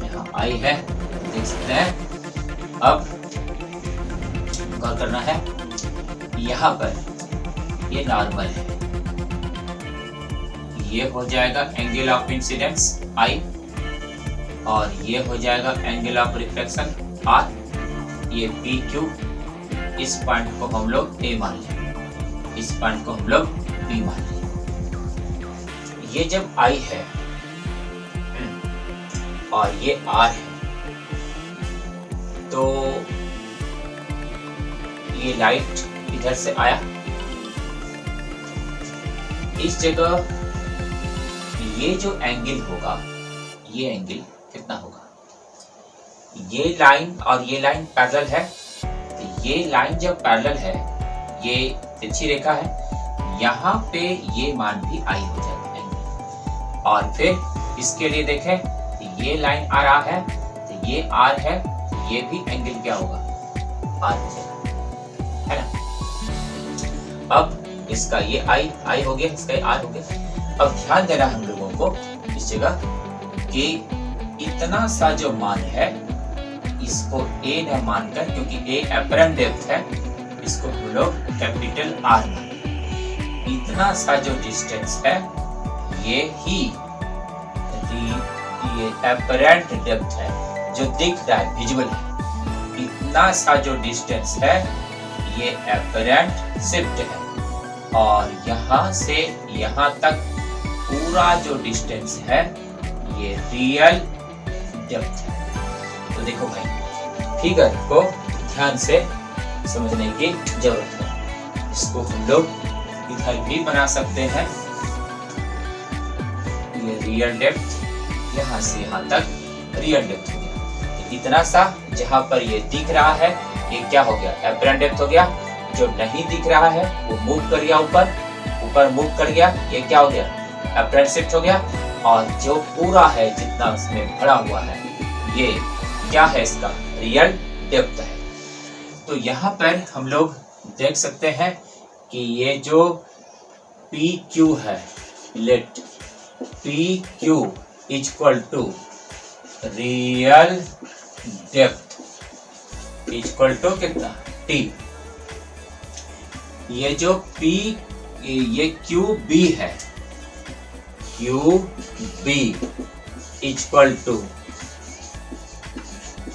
यहाँ आई है, देख सकते हैं। अब क्या करना है? यहाँ पर ये नॉर्मल है, ये हो जाएगा एंगल ऑफ इंसिडेंस I, और ये हो जाएगा एंगल ऑफ रिफ्लेक्शन R। ये PQ, इस पॉइंट को हम लोग A मान लें, इस पॉइंट को हम लोग B मान लें। ये जब I है और ये R है, तो ये लाइट इधर से आया, इस जगह ये जो एंगल होगा, ये एंगल कितना होगा? ये लाइन और ये लाइन पैरेलल है, तो ये लाइन जब पैरेलल है, ये तिरछी रेखा है, यहाँ पे ये मान भी I हो जाएगा एंगल। और फिर इसके लिए देखें, ये लाइन आ रहा है, तो ये R है, तो ये भी एंगल क्या होगा? R हो जाएगा, है ना। अब इसका ये I हो गया, इसका R हो गया। अब ध्यान देना हम लोगों को इस जगह कि इतना सा जो मान है, इसको A न मानकर, क्योंकि A एपरेंट डेप्थ है, इसको हम लोग कैपिटल R मानेंगे। इतना सा जो डिस्टेंस है, ये ही ये एपरेंट डेप्थ है, जो दिख रहा है, विजुअल है। इतना सा जो डिस्टेंस है, ये एपरेंट शिफ्ट है, और यहाँ से यहाँ तक पूरा जो डिस्टेंस है, ये रियल डेप्थ है। तो देखो भाई, फिगर को ध्यान से समझने की जरूरत है। इसको हम लोग इधर भी बना सकते हैं। ये रियल डेप्थ, यहाँ से यहाँ तक रियल डेप्थ हो गया। इतना सा जहाँ पर ये दिख रहा है, ये क्या हो गया? एपरेंट डेप्थ हो गया। जो नहीं दिख रहा है वो मूव कर गया, ऊपर मूव कर गया, ये क्या हो गया? एपरेंट शिफ्ट हो गया। और जो पूरा है, जितना उसमें भरा हुआ है, ये क्या है? इसका रियल डेप्थ है। तो यहाँ पर हम लोग देख सकते हैं कि ये जो पी क्यू है, let P Q equal to real depth equal to कितना टी। ये जो पी ये क्यू बी है, Q B equal to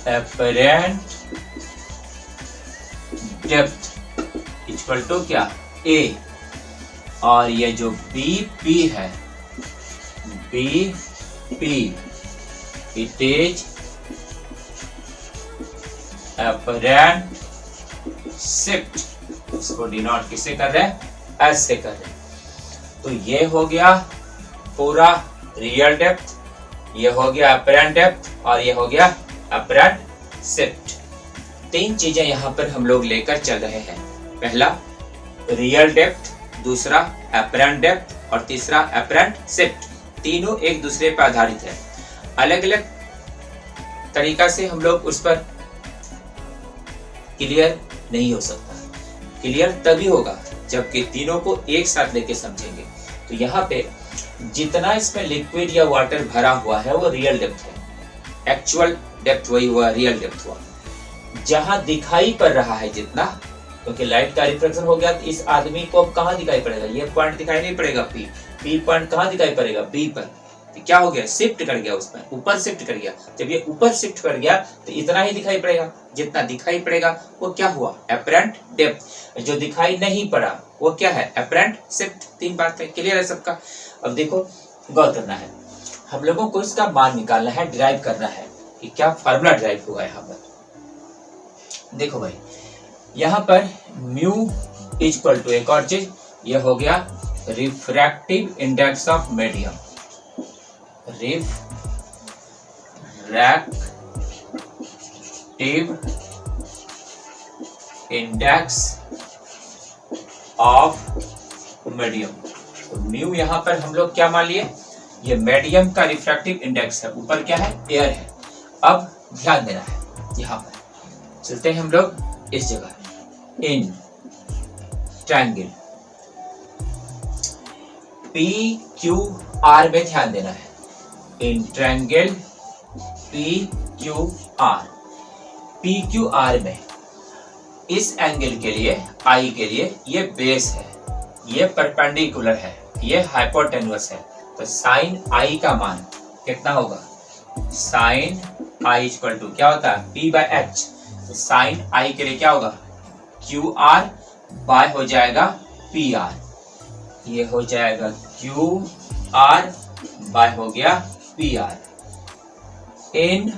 apparent depth equal to क्या ए, और ये जो बी पी है, B P it is apparent shift. इसको डिनोट किससे कर रहे हैं, एस से कर रहे हैं। तो ये हो गया पूरा रियल डेप्थ, ये हो गया अपरेंट डेप्थ, और ये हो गया अपरेंट शिफ्ट। तीन चीजें यहाँ पर हम लोग लेकर चल रहे हैं। पहला रियल डेप्थ, दूसरा अपरेंट डेप्थ, और तीसरा अपरेंट शिफ्ट। तीनों एक दूसरे पर आधारित है। अलग अलग तरीका से हम लोग उस पर क्लियर नहीं हो सकता। क्लियर तभी होगा जबकि तीनों को एक साथ लेके समझेंगे। तो यहाँ पे जितना इसमें लिक्विड या वाटर भरा हुआ है वो रियल डेप्थ है, एक्चुअल डेप्थ वही हुआ, रियल डेप्थ हुआ। जहां दिखाई पड़ रहा है जितना, क्योंकि लाइट का रिफ्लेक्शन हो गया, तो इस आदमी को अब कहां दिखाई पड़ेगा, ये पॉइंट दिखाई नहीं पड़ेगा, पी पॉइंट कहां दिखाई पड़ेगा, बी पर। तो क्या हो गया, शिफ्ट कर गया, उसमें ऊपर शिफ्ट कर गया। जब ये ऊपर शिफ्ट कर गया तो इतना ही दिखाई पड़ेगा, जितना दिखाई पड़ेगा वो क्या हुआ, अपरेंट डेप्थ। जो दिखाई नहीं पड़ा वो क्या है, अपरेंट शिफ्ट। तीन बातें क्लियर है सबका। अब देखो, गौर करना है, हम लोगों को इसका मान निकालना है, डिराइव करना है कि क्या फार्मूला डिराइव हुआ है। यहाँ पर देखो भाई, यहाँ पर म्यू इक्वल टू एक और चीज, ये हो गया refractive index of medium, refractive index of medium. तो म्यू यहाँ पर हम लोग क्या मान लिए, ये मीडियम का रिफ्रैक्टिव इंडेक्स है, ऊपर क्या है, एयर है। अब ध्यान देना है, यहाँ पर चलते हैं हम लोग इस जगह, in triangle P Q R में ध्यान देना है। In triangle P Q R, P Q R में इस एंगल के लिए, आई के लिए, ये बेस है, ये परपेंडिकुलर है, ये हाइपोटेन्यूस है। तो साइन आई का मान कितना होगा, साइन आई इक्वल टू क्या होता है, पी बाय एच। तो साइन आई के लिए क्या होगा, क्यू आर बाय हो जाएगा पी आर, ये हो जाएगा क्यू आर बाय हो गया पी आर। इन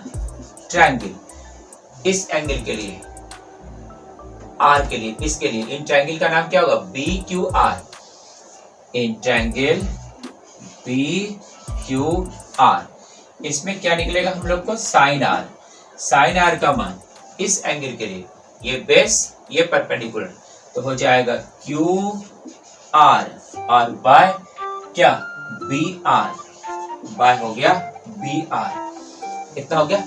ट्रायंगल इस एंगल के लिए, आर के लिए, इसके लिए, इन ट्रायंगल का नाम क्या होगा, B Q R. In triangle B Q R, इसमें क्या निकलेगा हम लोग को, साइन आर। साइन आर का मान इस एंगल के लिए, ये बेस, ये परपेंडिकुलर, तो हो जाएगा क्यू आर और बाय क्या, बी आर, बाय हो गया बी आर। इतना हो गया।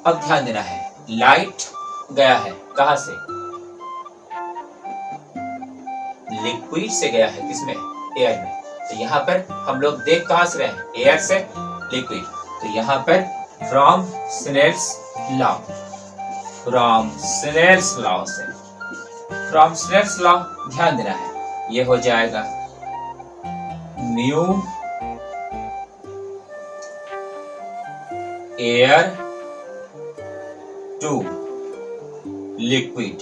अब ध्यान देना है, लाइट गया है कहां से, लिक्विड से गया है, किसमें, एयर में। तो यहाँ पर हम लोग देख कहां से रहे हैं, एयर से लिक्विड। तो यहाँ पर from Snell's law, from Snell's law से, फ्रॉम स्नेल्स लॉ ध्यान देना है, ये हो जाएगा म्यू एयर टू लिक्विड।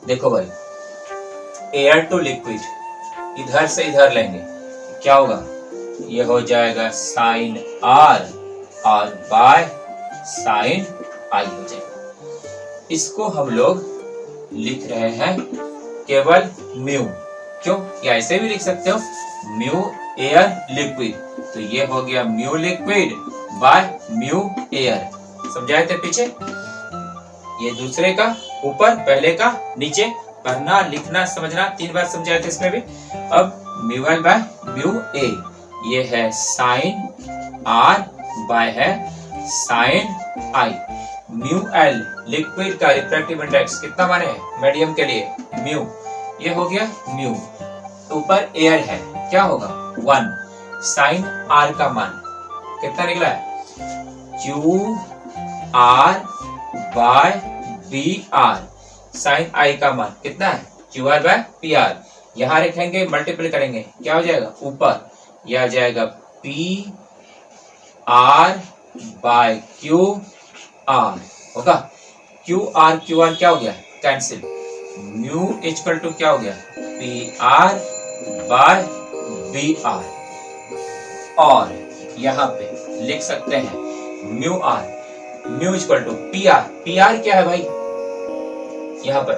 देखो भाई, एयर टू लिक्विड, इधर से इधर लेंगे, क्या होगा, ये हो जाएगा साइन आर और बाय साइन आई हो जाएगा। इसको हम लोग लिख रहे हैं केवल म्यू, क्यों, या ऐसे भी लिख सकते हो, म्यू एयर लिक्विड। तो ये हो गया mu liquid by mu air. समझाए थे पीछे, ये दूसरे का ऊपर, पहले का नीचे, पढ़ना लिखना समझना, 3 बार समझाए थे इसमें भी। अब mu L by mu A, ये है साइन आर बाय है साइन आई। म्यू एल लिक्विड का रिफ्रैक्टिव इंडेक्स कितना माने है मीडियम के लिए म्यू, ये हो गया म्यू। ऊपर एयर है, क्या होगा 1। साइन आर का मान कितना निकला है q r by B r. Sine i का मान कितना है q r by p r. यहां रखेंगे मल्टीपल करेंगे, क्या हो जाएगा ऊपर यह आ जाएगा P R by Q R होगा। क्यू आर क्या हो गया कैंसिल। म्यू इक्वल टू क्या हो गया P R by B R. और यहां पे लिख सकते हैं mu R, mu equal to P R. P R क्या है भाई, यहां पर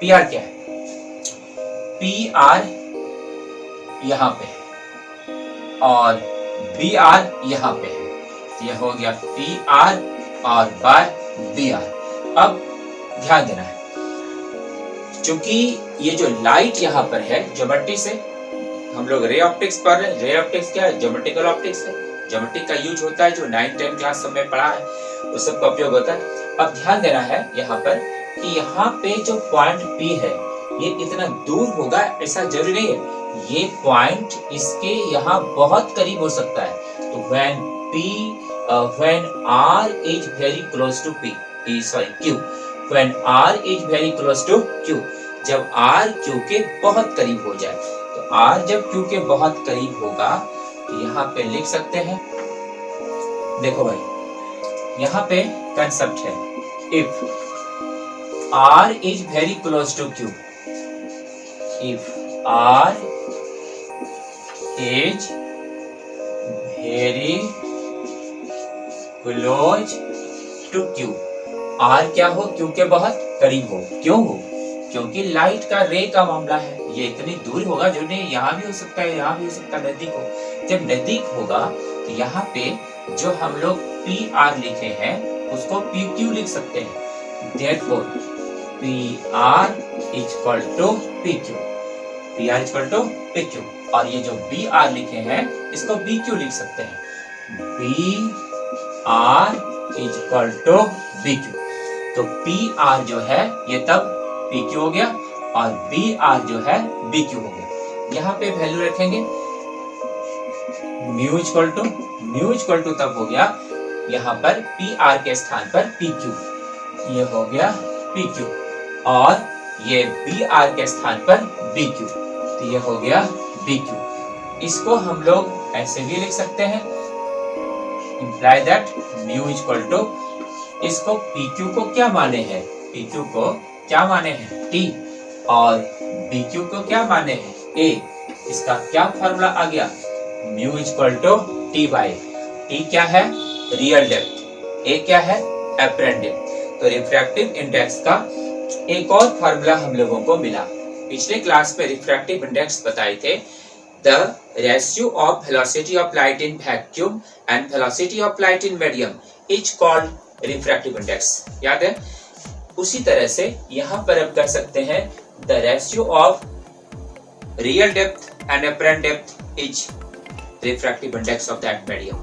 पी आर क्या है, पी आर यहां पे है और बी आर यहां पे है। यह हो गया पी आर और बाय बी आर। अब ध्यान देना है, क्योंकि ये जो लाइट यहां पर है ज्योमेट्री से हम लोग रे ऑप्टिक्स पढ़ रहे हैं। रे ऑप्टिक्स क्या है, ज्योमेट्रिकल ऑप्टिक्स है। ज्योमेट्रिक का यूज होता है जो 9-10 क्लास सब में पढ़ा है, उस सब का उपयोग होता है। अब ध्यान देना है यहाँ पर कि यहाँ पे जो पॉइंट P है ये इतना दूर होगा ऐसा जरूरी नहीं है। ये पॉइंट इसके यहाँ बहुत करीब हो सकता है। तो when R is very close to Q, when R is very close to Q, जब R Q के बहुत करीब हो जाए, तो R जब Q के बहुत करीब होगा तो यहाँ पे लिख सकते हैं, देखो भाई यहाँ पे कंसेप्ट है if R is very close to Q, if R is very close to Q, R क्या हो Q के बहुत करीब हो। क्यों हो, क्योंकि लाइट का रे का मामला है, ये इतनी दूर होगा जो नहीं यहाँ भी हो सकता है यहाँ भी हो सकता है, नजदीक हो। जब नजदीक होगा तो यहाँ पे जो हम लोग पी आर लिखे हैं उसको पी क्यू लिख सकते हैं। therefore P R equal to P Q, P R equal to P Q. और ये जो बी आर लिखे हैं इसको बी क्यू लिख सकते हैं, B R equal to B Q. तो पी आर जो है ये तब पी क्यू हो गया और बी आर जो है बी क्यू हो गया। यहाँ पे वैल्यू रखेंगे म्यू इक्वल टू तब हो गया यहाँ पर पी आर के स्थान पर पी क्यू, ये हो गया पी क्यू, और ये बी आर के स्थान पर बी क्यू, तो ये हो गया बी क्यू। इसको हम लोग ऐसे भी लिख सकते हैं, imply that mu equal to, इसको पी क्यू को क्या माने हैं, पी क्यू को क्या माने हैं टी, और बी क्यू को क्या माने हैं ए। इसका क्या फॉर्मूला आ गया mu equal to T by T क्या है रियल डेप्थ, ए क्या है एपरेंट डेप्थ। तो रिफ्रैक्टिव इंडेक्स का एक और फॉर्मूला हम लोगों को मिला। पिछले क्लास में रिफ्रैक्टिव इंडेक्स बताए थे, the ratio of velocity of light in vacuum and velocity of light in medium is called refractive index, याद है। उसी तरह से यहाँ पर अब कर सकते हैं the ratio of real depth and apparent depth is refractive index of that medium.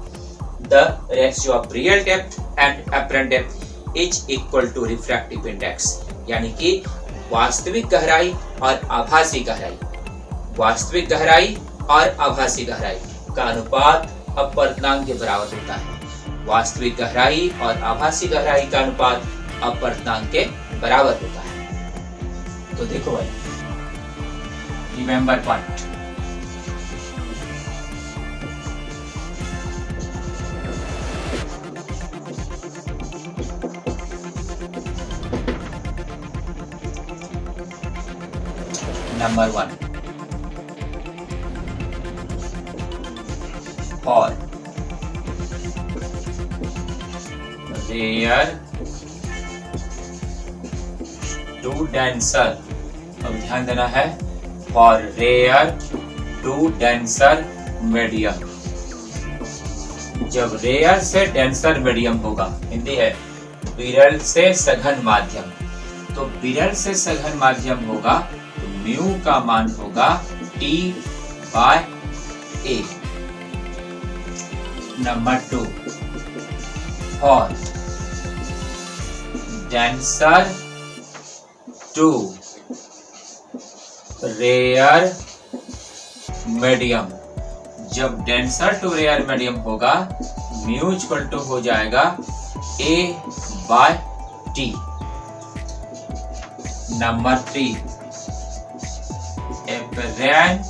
The ratio of real depth and apparent depth is equal to refractive index. यानी कि वास्तविक गहराई और आभासी गहराई, वास्तविक गहराई और आभासी गहराई का अनुपात अपवर्तनांक के बराबर होता है। वास्तविक गहराई और आभासी गहराई का अनुपात अपवर्तनांक के बराबर होता है। तो देखो भाई, रिमेंबर पॉइंट, नंबर 1, और रेयर टू डेंसर। अब ध्यान देना है, for rare to denser medium. जब रेयर से डेंसर मीडियम होगा, हिंदी है विरल से सघन माध्यम, तो विरल से सघन माध्यम होगा तो म्यू का मान होगा T by A. Number 2, denser to rare medium. जब डेंसर टू रेयर मीडियम होगा म्यू इक्वल टू हो जाएगा A by T। Number 3, apparent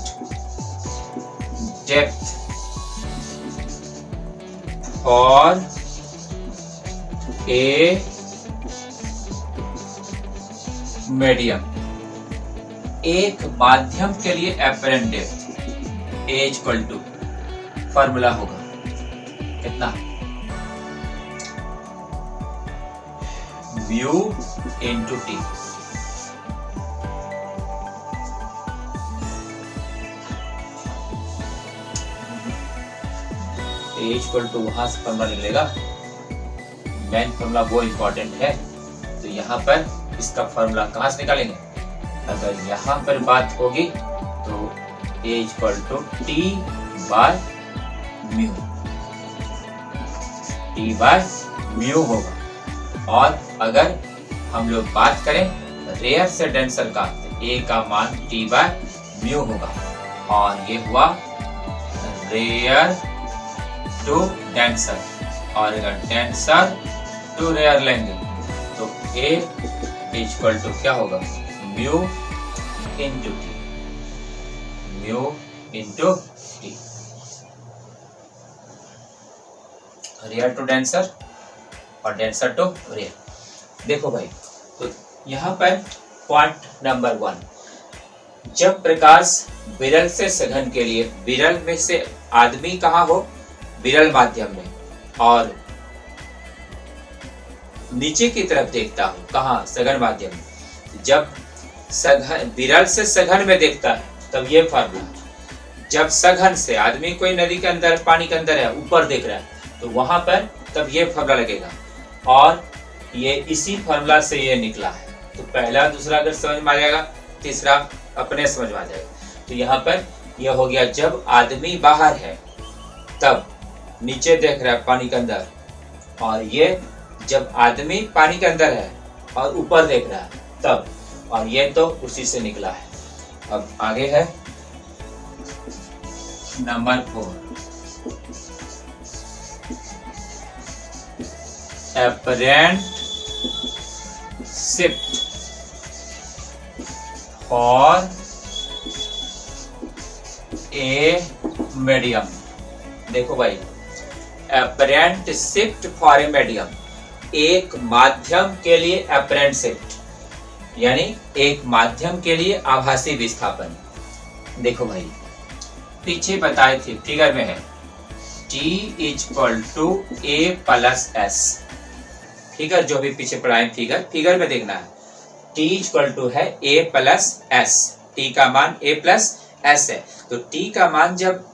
depth for a medium। एक माध्यम के लिए apparent depth A equal to formula होगा कितना, mu into T. A equal to वहां से फॉर्मूला निकलेगा, मेन फॉर्मूला वो इंपॉर्टेंट है। तो यहाँ पर इसका फॉर्मूला कहाँ से निकालेंगे, अगर यहाँ पर बात होगी तो a equal to t by mu, t by mu होगा। और अगर हम लोग बात करें रेयर से डेंसर का तो ए का मान टी बाय म्यू होगा। और ये हुआ रेयर टू डेंसर। और अगर डेंसर टू रेयर लेंगे तो ए इक्वल टू क्या होगा, mu into T, mu into T. Rare to denser और डेंसर टू रेयर। देखो भाई, तो यहाँ पर पॉइंट नंबर 1, जब प्रकाश विरल से सघन के लिए, विरल में से आदमी कहाँ हो, विरल माध्यम में, और नीचे की तरफ देखता हूँ कहाँ, सघन माध्यम में। जब सघन विरल से सघन में देखता है तब ये फॉर्मूला, जब सघन से आदमी कोई नदी के अंदर, पानी के अंदर है, ऊपर देख रहा है, तो वहां पर तब ये फॉर्मूला लगेगा। और ये इसी फॉर्मूला से ये निकला है। तो पहला दूसरा अगर समझ में आ जाएगा, तीसरा अपने समझ में आ जाएगा। तो यहाँ पर यह हो गया, जब आदमी बाहर है तब नीचे देख रहा है पानी के अंदर, और ये जब आदमी पानी के अंदर है और ऊपर देख रहा है तब, और ये तो उसी से निकला है। अब आगे है number 4, apparent shift for a medium। देखो भाई, apparent shift for a medium, एक माध्यम के लिए apparent shift यानी एक माध्यम के लिए आभासी विस्थापन। देखो भाई, पीछे बताए थे, फिगर में है T equal to A plus S। Figure जो भी पीछे पढ़ाए फिगर में देखना है। T इक्वल टू है A प्लस S, T का मान A प्लस S है। तो T का मान जब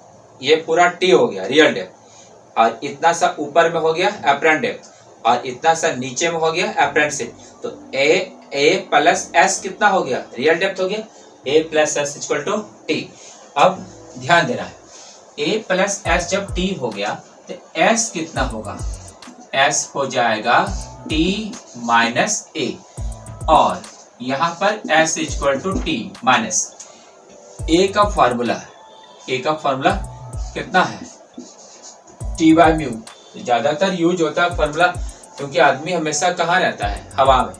ये पूरा T हो गया रियल डेप्थ, और इतना सा ऊपर में हो गया अपरेंट डेप्थ, और इतना सा नीचे में हो गया अपरेंट शिफ्ट, तो A प्लस S कितना हो गया, रियल डेप्थ हो गया, A plus S equal to T। अब ध्यान देना है, A प्लस S जब T हो गया तो S कितना होगा, S हो जाएगा T माइनस A, और यहाँ पर S equal to T minus A का फॉर्मूला, A का फॉर्मूला कितना है, T बाय म्यू। तो ज्यादातर यूज होता है फॉर्मूला, क्योंकि आदमी हमेशा कहाँ रहता है, हवा में,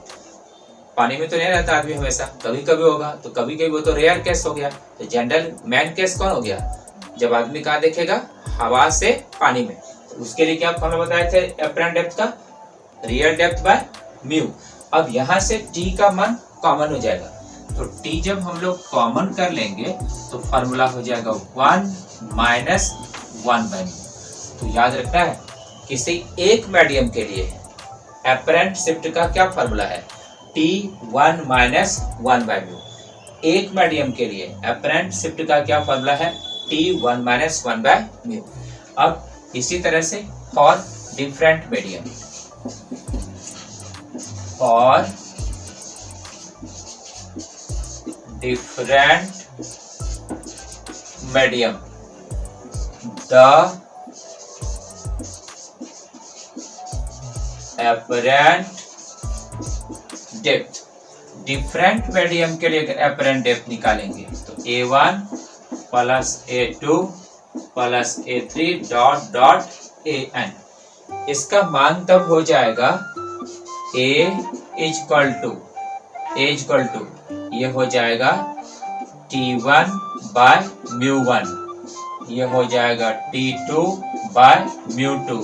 पानी में तो नहीं रहता आदमी हमेशा, कभी कभी होगा, तो कभी कभी वो तो रेयर केस हो गया। तो जनरल मैन केस कौन हो गया, जब आदमी कहाँ देखेगा, हवा से पानी में। तो उसके लिए क्या फॉर्मूला बताए थे अपरेंट डेप्थ का, रियल डेप्थ बाय म्यू। अब यहाँ से टी का मान कॉमन हो जाएगा, तो टी जब हम लोग कॉमन कर लेंगे तो फॉर्मूला हो जाएगा 1 माइनस 1 बाय म्यू। तो याद रखना है, किसी एक मीडियम के लिए अपरेंट शिफ्ट का क्या फॉर्मूला है, T1 माइनस 1 बाय म्यू। एक मीडियम के लिए अपरेंट शिफ्ट का क्या फॉर्मूला है, T1 माइनस 1 बाय म्यू। अब इसी तरह से for different medium, for different medium the apparent depth, different medium के लिए अगर अपरेंट डेप्थ निकालेंगे तो A1 plus A2 plus A3 dot dot AN, इसका मान तब हो जाएगा A इक्वल टू ये हो जाएगा T1 बाय μ1, ये हो जाएगा T2 बाय μ2,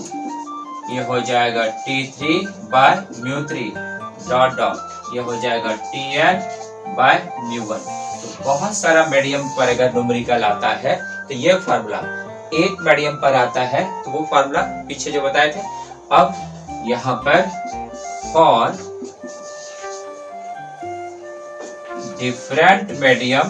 ये हो जाएगा T3 बाय μ3 डॉट डॉट, ये हो जाएगा Tn बाय μ1। तो बहुत सारा मीडियम पर अगर न्यूमेरिकल आता है तो ये फार्मूला, एक मीडियम पर आता है तो वो फार्मूला पीछे जो बताए थे। अब यहाँ पर for different medium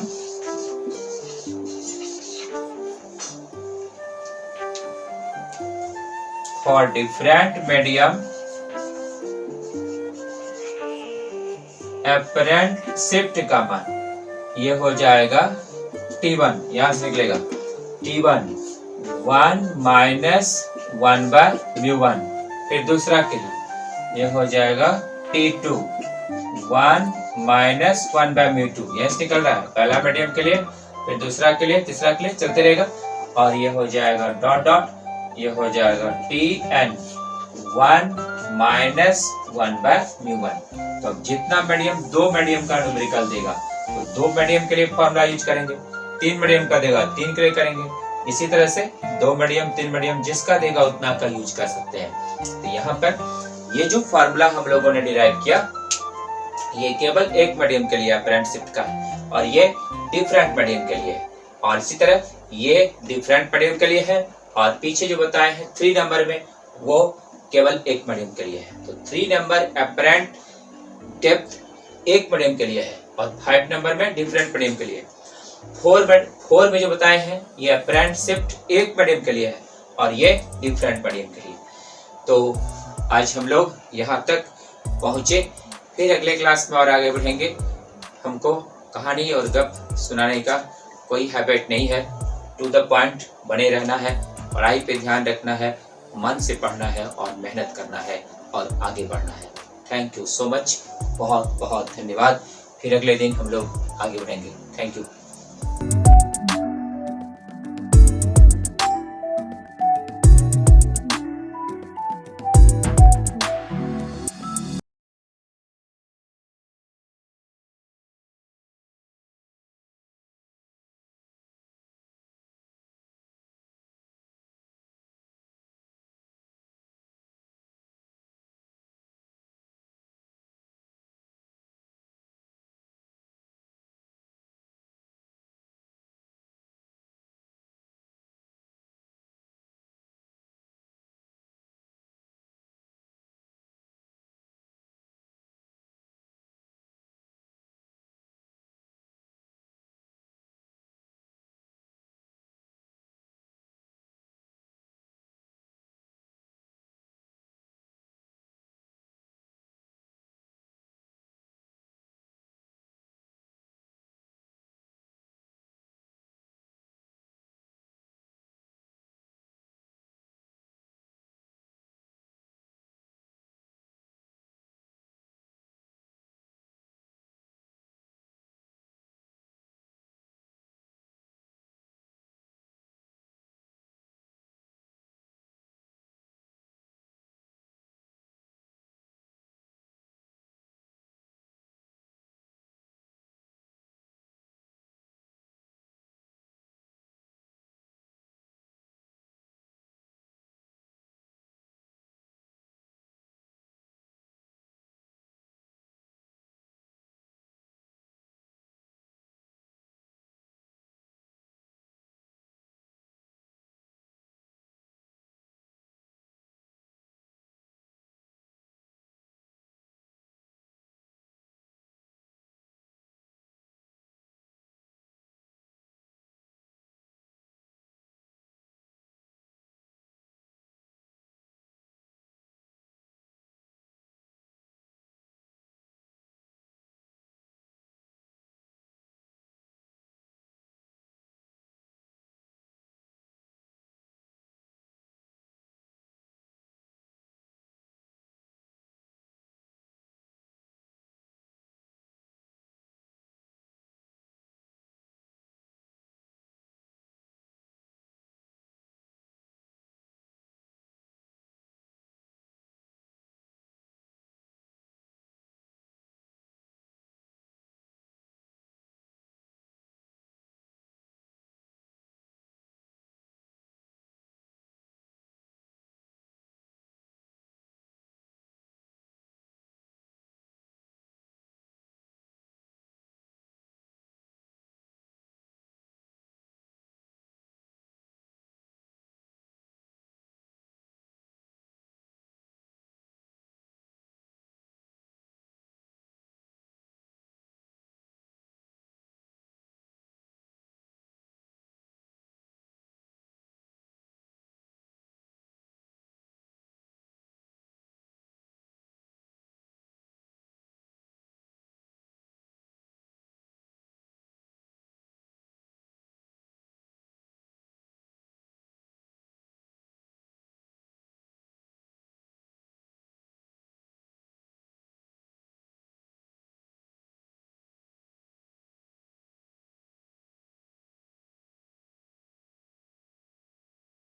apparent shift का मान ये हो जाएगा T1, यहां से निकलेगा T1 1 माइनस 1 बाय μ1। फिर दूसरा के लिए ये हो जाएगा T2 1 माइनस 1 बाय μ2, यहां से निकल रहा है पहला मीडियम के लिए, फिर दूसरा के लिए, तीसरा के लिए, चलते रहेगा। और ये हो जाएगा डॉट डॉट, ये हो जाएगा Tn 1 माइनस 1 बाय μ1। तो अब जितना मीडियम, दो मीडियम का न्यूमेरिकल देगा तो दो मीडियम के लिए फॉर्मूला यूज करेंगे, तीन मीडियम का देगा तीन के लिए करेंगे, इसी तरह से दो मीडियम तीन मीडियम जिसका देगा उतना का यूज कर सकते हैं। तो यहाँ पर ये जो फॉर्मूला हम लोगों ने डिराइव किया ये केवल एक मीडियम के लिए अपरेंट शिफ्ट का है और ये डिफरेंट मीडियम के लिए है, और इसी तरह ये डिफरेंट मीडियम के लिए है और पीछे जो बताए हैं 3 नंबर में वो केवल एक मीडियम के लिए है। तो 3 नंबर अपरेंट डेप्थ एक मीडियम के लिए है और 5 नंबर में डिफरेंट मीडियम के लिए। 4 में जो बताए हैं ये अपरेंट शिफ्ट एक मीडियम के लिए है और ये डिफरेंट मीडियम के लिए। तो आज हम लोग यहाँ तक पहुंचे, फिर अगले क्लास में और आगे बढ़ेंगे। हमको कहानी और गप सुनाने का कोई हैबिट नहीं है, टू द पॉइंट बने रहना है, पढ़ाई पे ध्यान रखना है, मन से पढ़ना है और मेहनत करना है और आगे बढ़ना है। थैंक यू सो मच, बहुत बहुत धन्यवाद। फिर अगले दिन हम लोग आगे बढ़ेंगे। Thank you.